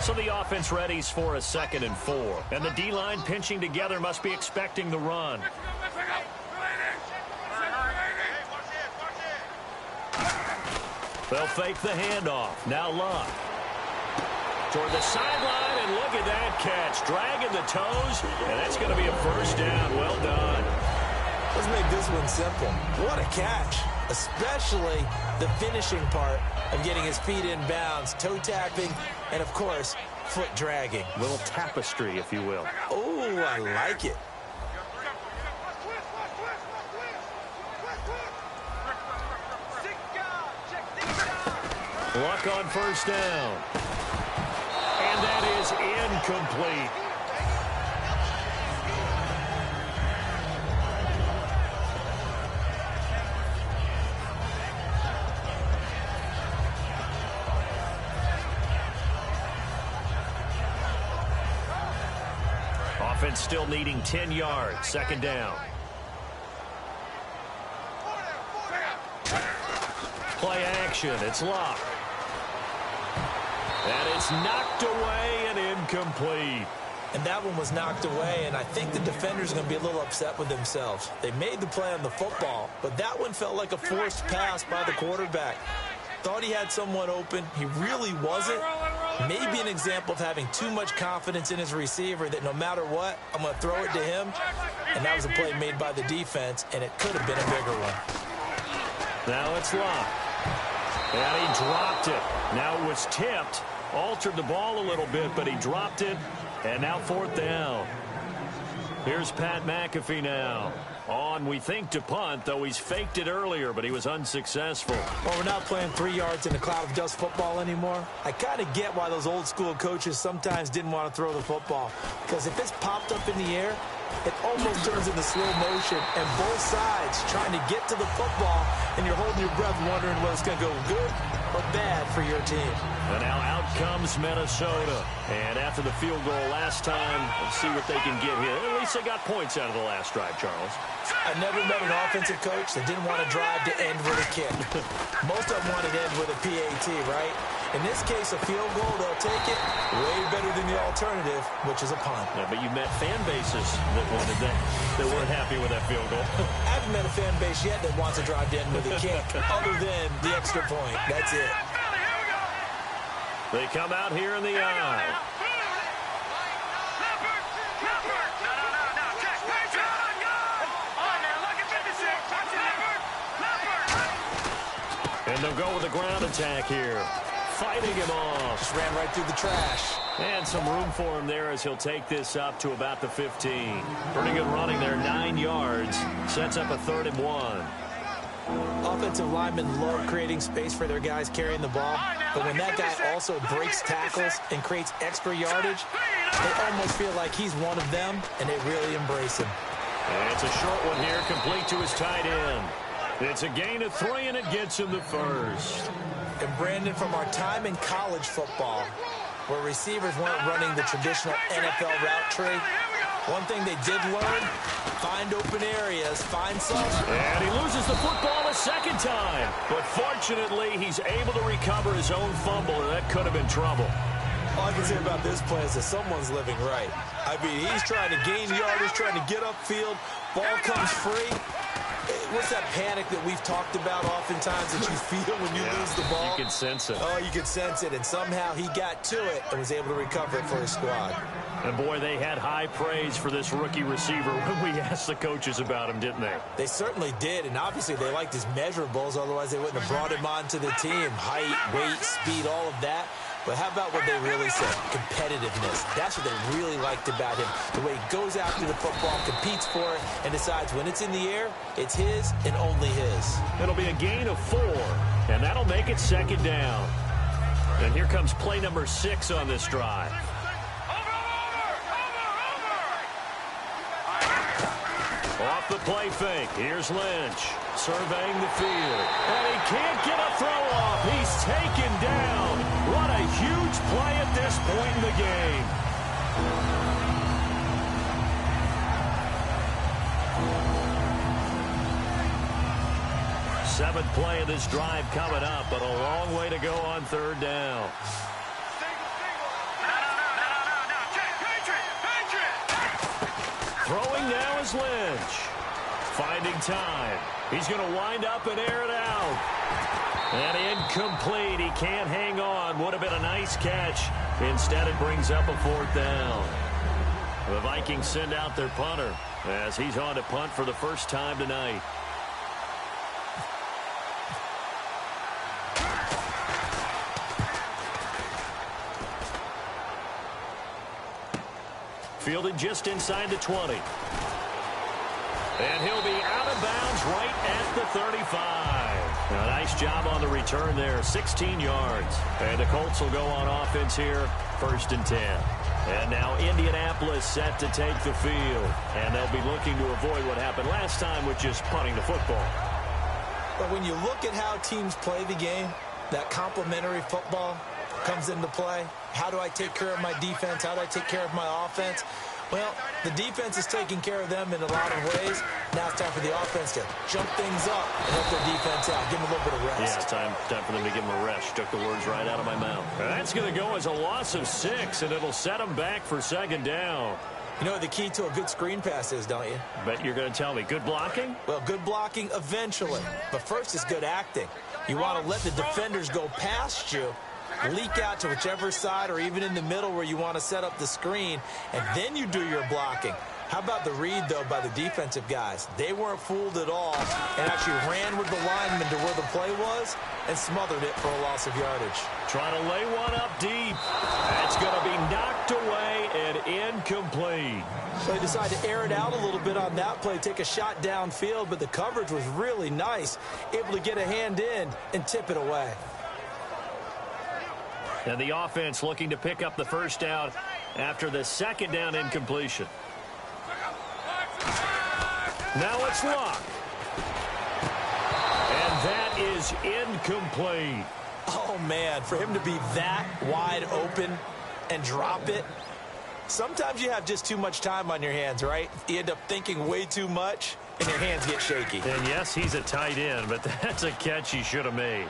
So the offense readies for a 2nd and 4. And the D-line pinching together must be expecting the run. They'll fake the handoff. Now Luck. Toward the sideline, and look at that catch. Dragging the toes, and that's going to be a first down. Well done. Let's make this one simple. What a catch. Especially the finishing part of getting his feet in bounds, toe tapping, and, of course, foot dragging. Little tapestry, if you will. Oh, I like it. Luck on first down. And that is incomplete. Offense still needing 10 yards. 2nd down. Play action. It's Luck. And it's knocked away and incomplete. And that one was knocked away, and I think the defenders are going to be a little upset with themselves. They made the play on the football, but that one felt like a forced pass by the quarterback. Thought he had someone open. He really wasn't. Maybe an example of having too much confidence in his receiver that no matter what, I'm going to throw it to him. And that was a play made by the defense, and it could have been a bigger one. Now it's Luck. And he dropped it. Now it was tipped. Altered the ball a little bit, but he dropped it. And now 4th down. Here's Pat McAfee now. On, we think, to punt, though he's faked it earlier, but he was unsuccessful. Well, we're not playing 3 yards in a cloud of dust football anymore. I kind of get why those old school coaches sometimes didn't want to throw the football. Because if it's popped up in the air, it almost turns into slow motion, and both sides trying to get to the football, and you're holding your breath wondering whether it's going to go good or bad for your team. And now out comes Minnesota. And after the field goal last time, let's see what they can get here. At least they got points out of the last drive, Charles. I never met an offensive coach that didn't want to drive to end with a kick. Most of them wanted to end with a PAT, right? In this case, a field goal, they'll take it way better than the alternative, which is a punt. Yeah, but you've met fan bases that wanted that, that weren't happy with that field goal. I haven't met a fan base yet that wants to drive to end with a kick, other than the extra point. That's it. They come out here in the eye. And they'll go with a ground attack here. Fighting him off. Just ran right through the trash. And some room for him there as he'll take this up to about the 15. Pretty good running there, 9 yards. Sets up a 3rd and 1. Offensive linemen love creating space for their guys carrying the ball, but when that guy also breaks tackles and creates extra yardage, they almost feel like he's one of them, and they really embrace him. And it's a short one here, complete to his tight end. It's a gain of 3, and it gets him the first. And Brandon, from our time in college football, where receivers weren't running the traditional NFL route tree, one thing they did learn, find open areas, find some. And he loses the football a 2nd time. But fortunately, he's able to recover his own fumble, and that could have been trouble. All I can say about this play is that someone's living right. I mean, he's trying to gain yardage, trying to get upfield. Ball comes free. what's that panic that we've talked about oftentimes that you feel when you lose the ball? You can sense it. Oh, you can sense it, and somehow he got to it and was able to recover it for his squad. And, boy, they had high praise for this rookie receiver when we asked the coaches about him, didn't they? They certainly did, and obviously they liked his measurables, otherwise they wouldn't have brought him onto the team. Height, weight, speed, all of that. But how about what they really said? Competitiveness. That's what they really liked about him. The way he goes after the football, competes for it, and decides when it's in the air, it's his and only his. It'll be a gain of 4, and that'll make it second down. And here comes play number 6 on this drive. Off the play fake, here's Lynch, surveying the field. And he can't get a throw off. He's taken down. What a huge play at this point in the game. Seventh play of this drive coming up, but a long way to go on third down. Throwing now is Lynch. Finding time. He's going to wind up and air it out. And incomplete. He can't hang on. Would have been a nice catch. Instead, it brings up a 4th down. The Vikings send out their punter as he's on to punt for the first time tonight. Fielded just inside the 20. And he'll be out of bounds right at the 35. A nice job on the return there, 16 yards. And the Colts will go on offense here, 1st and 10. And now Indianapolis set to take the field. And they'll be looking to avoid what happened last time with just punting the football. But when you look at how teams play the game, that complementary football comes into play. How do I take care of my defense? How do I take care of my offense? Well, the defense is taking care of them in a lot of ways. Now it's time for the offense to jump things up and help their defense out. Give them a little bit of rest. Yeah, time for them to give them a rest. Took the words right out of my mouth. That's going to go as a loss of 6, and it'll set them back for second down. You know what the key to a good screen pass is, don't you? Bet you're going to tell me. Good blocking? Well, good blocking eventually. But first is good acting. You want to let the defenders go past you, leak out to whichever side or even in the middle where you want to set up the screen, and then you do your blocking. How about the read, though, by the defensive guys? They weren't fooled at all and actually ran with the lineman to where the play was and smothered it for a loss of yardage. Trying to lay one up deep. That's going to be knocked away and incomplete. So they decided to air it out a little bit on that play, take a shot downfield, but the coverage was really nice, able to get a hand in and tip it away. And the offense looking to pick up the first down after the second down incompletion. Now it's Luck. And that is incomplete. Oh, man, for him to be that wide open and drop it. Sometimes you have just too much time on your hands, right? You end up thinking way too much, and your hands get shaky. And, yes, he's a tight end, but that's a catch he should have made.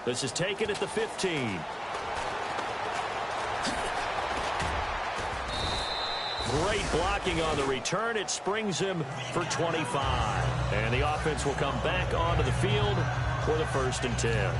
This is taken at the 15. Great blocking on the return. It springs him for 25. And the offense will come back onto the field for the 1st and 10.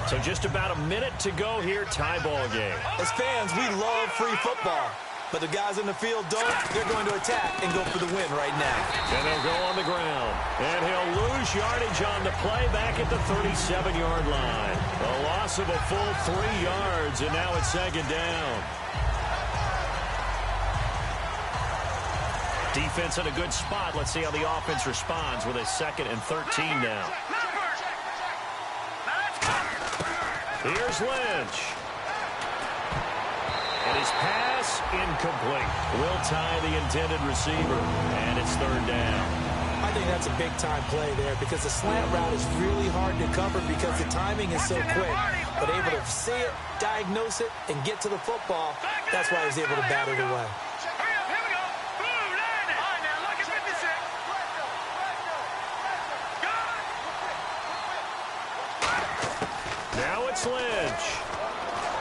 So just about a minute to go here, tie ball game. As fans, we love free football. But the guys in the field don't. They're going to attack and go for the win right now. And they'll go on the ground. And he'll lose yardage on the play back at the 37-yard line. A loss of a full 3 yards, and now it's second down. Defense in a good spot. Let's see how the offense responds with a 2nd and 13 now. Here's Lynch. And his pass incomplete. Will tie the intended receiver, and it's 3rd down. I think that's a big-time play there because the slant route is really hard to cover because the timing is so quick. But able to see it, diagnose it, and get to the football, that's why he's able to bat it away. Now it's Lynch.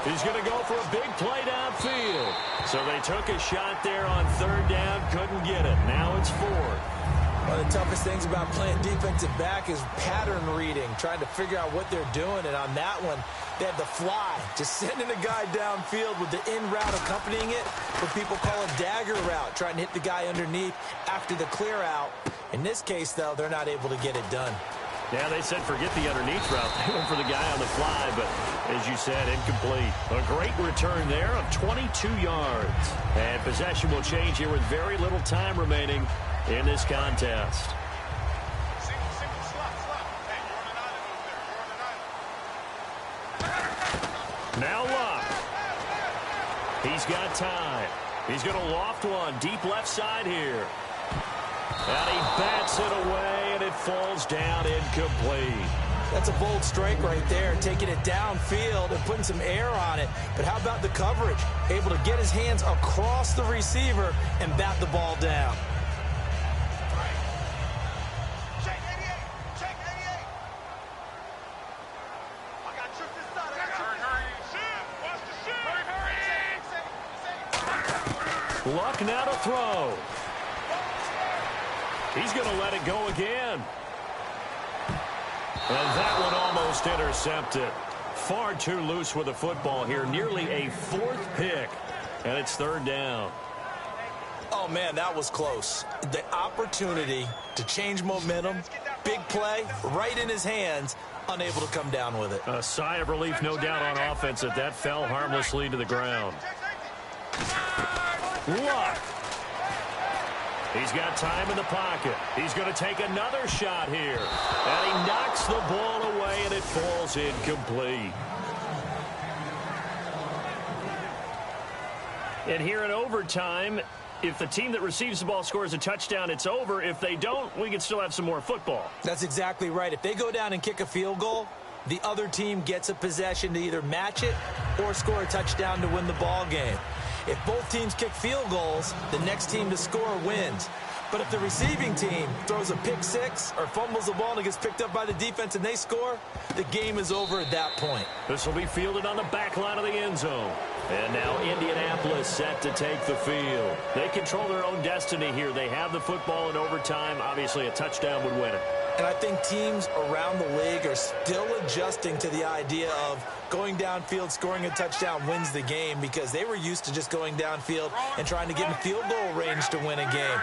He's going to go for a big play downfield. So they took a shot there on third down, couldn't get it. Now it's fourth. One of the toughest things about playing defensive back is pattern reading, trying to figure out what they're doing. And on that one, they had the fly, just sending a guy downfield with the in route accompanying it, what people call a dagger route, trying to hit the guy underneath after the clear out. In this case, though, they're not able to get it done. Yeah, they said forget the underneath route. They went for the guy on the fly, but as you said, incomplete. A great return there of 22 yards. And possession will change here with very little time remaining in this contest. Now Luck. He's got time. He's going to loft one deep left side here. And he bats it away, and it falls down incomplete. That's a bold strike right there, taking it downfield and putting some air on it. But how about the coverage? Able to get his hands across the receiver and bat the ball down. Check 88. Check 88. I got tripped this side. Hurry. Watch the shit. Hurry. Luck now to throw. He's going to let it go again. And that one almost intercepted. Far too loose with the football here. Nearly a fourth pick. And it's third down. Oh, man, that was close. The opportunity to change momentum, big play, right in his hands, unable to come down with it. A sigh of relief, no doubt, on offense that that fell harmlessly to the ground. Luck. He's got time in the pocket. He's going to take another shot here. And he knocks the ball away, and it falls incomplete. And here in overtime, if the team that receives the ball scores a touchdown, it's over. If they don't, we can still have some more football. That's exactly right. If they go down and kick a field goal, the other team gets a possession to either match it or score a touchdown to win the ball game. If both teams kick field goals, the next team to score wins. But if the receiving team throws a pick six or fumbles the ball and it gets picked up by the defense and they score, the game is over at that point. This will be fielded on the back line of the end zone. And now Indianapolis set to take the field. They control their own destiny here. They have the football in overtime. Obviously, a touchdown would win it. And I think teams around the league are still adjusting to the idea of going downfield, scoring a touchdown wins the game, because they were used to just going downfield and trying to get in field goal range to win a game.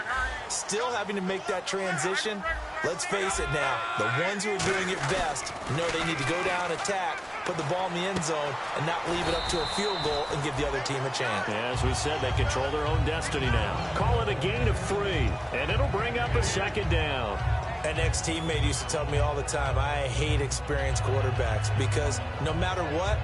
Still having to make that transition. Let's face it now, the ones who are doing it best know they need to go down, attack, put the ball in the end zone, and not leave it up to a field goal and give the other team a chance. Yeah, as we said, they control their own destiny now. Call it a gain of 3, and it'll bring up a second down. An ex-teammate used to tell me all the time, I hate experienced quarterbacks, because no matter what,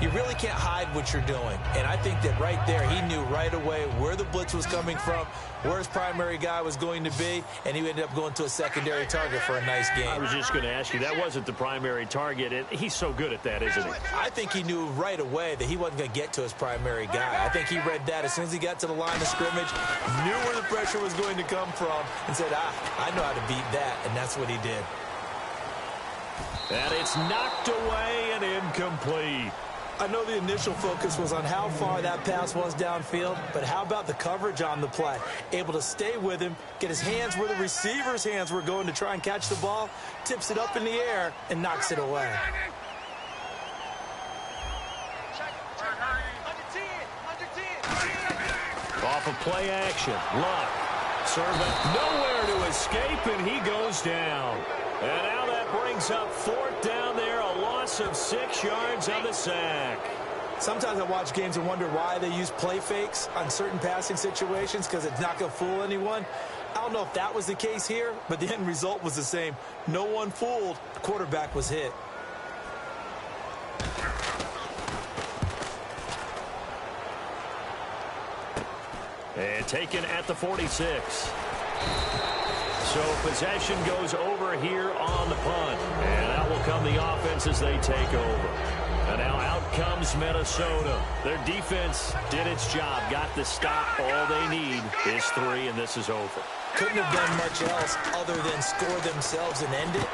you really can't hide what you're doing. And I think that right there, he knew right away where the blitz was coming from, where his primary guy was going to be, and he ended up going to a secondary target for a nice game. I was just going to ask you, that wasn't the primary target, and he's so good at that, isn't he? I think he knew right away that he wasn't going to get to his primary guy. I think he read that as soon as he got to the line of scrimmage, knew where the pressure was going to come from, and said, I know how to beat that, and that's what he did. And it's knocked away and incomplete. I know the initial focus was on how far that pass was downfield, but how about the coverage on the play? Able to stay with him, get his hands where the receiver's hands were going to try and catch the ball, tips it up in the air, and knocks it away. Off of play action, Luck. Servant nowhere to escape, and he goes down. And now that brings up fourth down there, a loss of 6 yards on the sack. Sometimes I watch games and wonder why they use play fakes on certain passing situations, because it's not going to fool anyone. I don't know if that was the case here, but the end result was the same. No one fooled. The quarterback was hit. And taken at the 46. So possession goes over here on the punt. And out will come the offense as they take over. And now out comes Minnesota. Their defense did its job, got the stop. All they need is 3, and this is over. Couldn't have done much else other than score themselves and end it.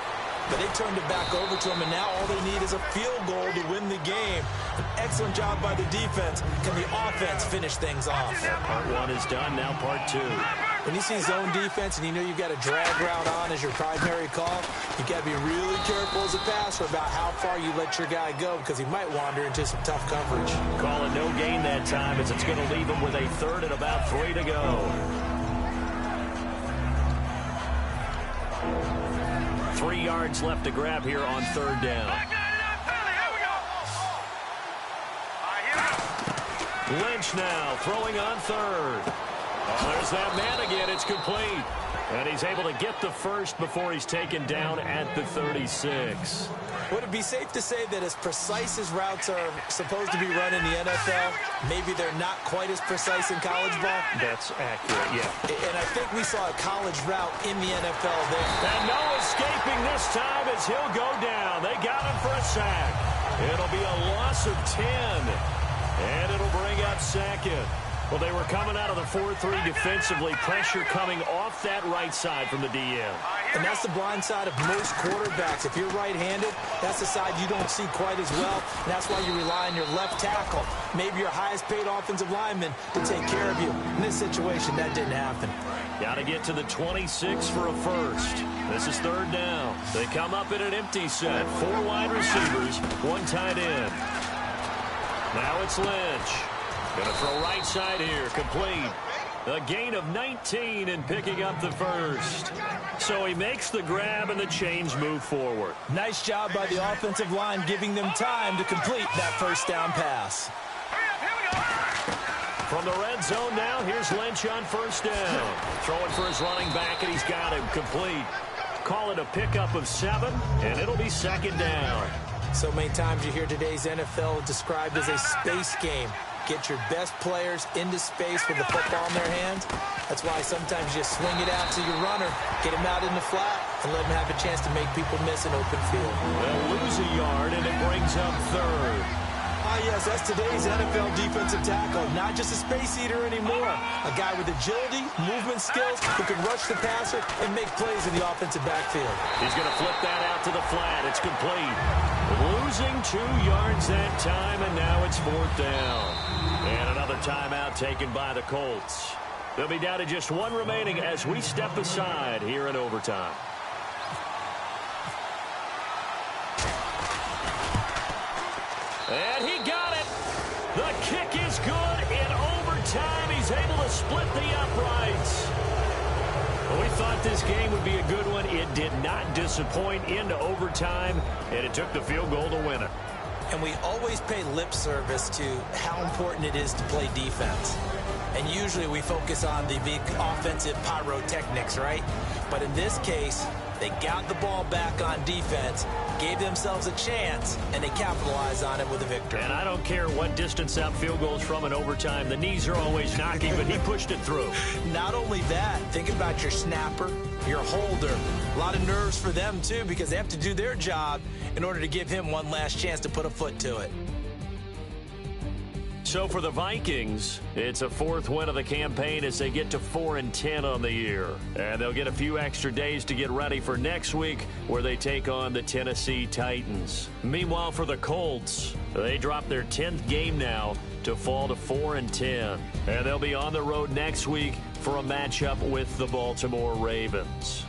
But they turned it back over to them, and now all they need is a field goal to win the game. An excellent job by the defense. Can the offense finish things off? Part one is done, now part two. When you see zone defense and you know you've got a drag route on as your primary call, you've got to be really careful as a passer about how far you let your guy go because he might wander into some tough coverage. Call it no gain that time as it's going to leave him with a third and about 3 to go. 3 yards left to grab here on third down. Lynch now throwing on third. Oh, there's that man again. It's complete. And he's able to get the first before he's taken down at the 36. Would it be safe to say that as precise as routes are supposed to be run in the NFL, maybe they're not quite as precise in college ball? That's accurate, yeah. And I think we saw a college route in the NFL there. And no escaping this time as he'll go down. They got him for a sack. It'll be a loss of 10. And it'll bring up second. Well, they were coming out of the 4-3 defensively. Pressure coming off that right side from the DN. And that's the blind side of most quarterbacks. If you're right-handed, that's the side you don't see quite as well. And that's why you rely on your left tackle, maybe your highest-paid offensive lineman, to take care of you. In this situation, that didn't happen. Got to get to the 26 for a first. This is third down. They come up in an empty set. 4 wide receivers, 1 tight end. Now it's Lynch. Going to throw right side here, complete. A gain of 19 and picking up the first. So he makes the grab and the chains move forward. Nice job by the offensive line giving them time to complete that first down pass. From the red zone now, here's Lynch on first down. Throwing for his running back, and he's got him complete. Call it a pickup of 7, and it'll be second down. So many times you hear today's NFL described as a space game. Get your best players into space with the football in their hands. That's why sometimes you just swing it out to your runner, get him out in the flat, and let him have a chance to make people miss an open field. They'll lose a yard, and it brings up third. Ah, yes, that's today's NFL defensive tackle. Not just a space eater anymore. A guy with agility, movement skills, who can rush the passer and make plays in the offensive backfield. He's going to flip that out to the flat. It's complete. Losing 2 yards that time, and now it's fourth down. And another timeout taken by the Colts. They'll be down to just 1 remaining as we step aside here in overtime. And he got it. The kick is good in overtime. He's able to split the uprights. We thought this game would be a good one. It did not disappoint into overtime, and it took the field goal to win it. And we always pay lip service to how important it is to play defense. And usually we focus on the big offensive pyrotechnics, right? But in this case, they got the ball back on defense, gave themselves a chance, and they capitalized on it with a victory. And I don't care what distance out field goals from in overtime. The knees are always knocking, but he pushed it through. Not only that, think about your snapper, your holder. A lot of nerves for them, too, because they have to do their job in order to give him one last chance to put a foot to it. So for the Vikings, it's a 4th win of the campaign as they get to 4-10 on the year. And they'll get a few extra days to get ready for next week where they take on the Tennessee Titans. Meanwhile, for the Colts, they drop their 10th game now to fall to 4-10. And they'll be on the road next week for a matchup with the Baltimore Ravens.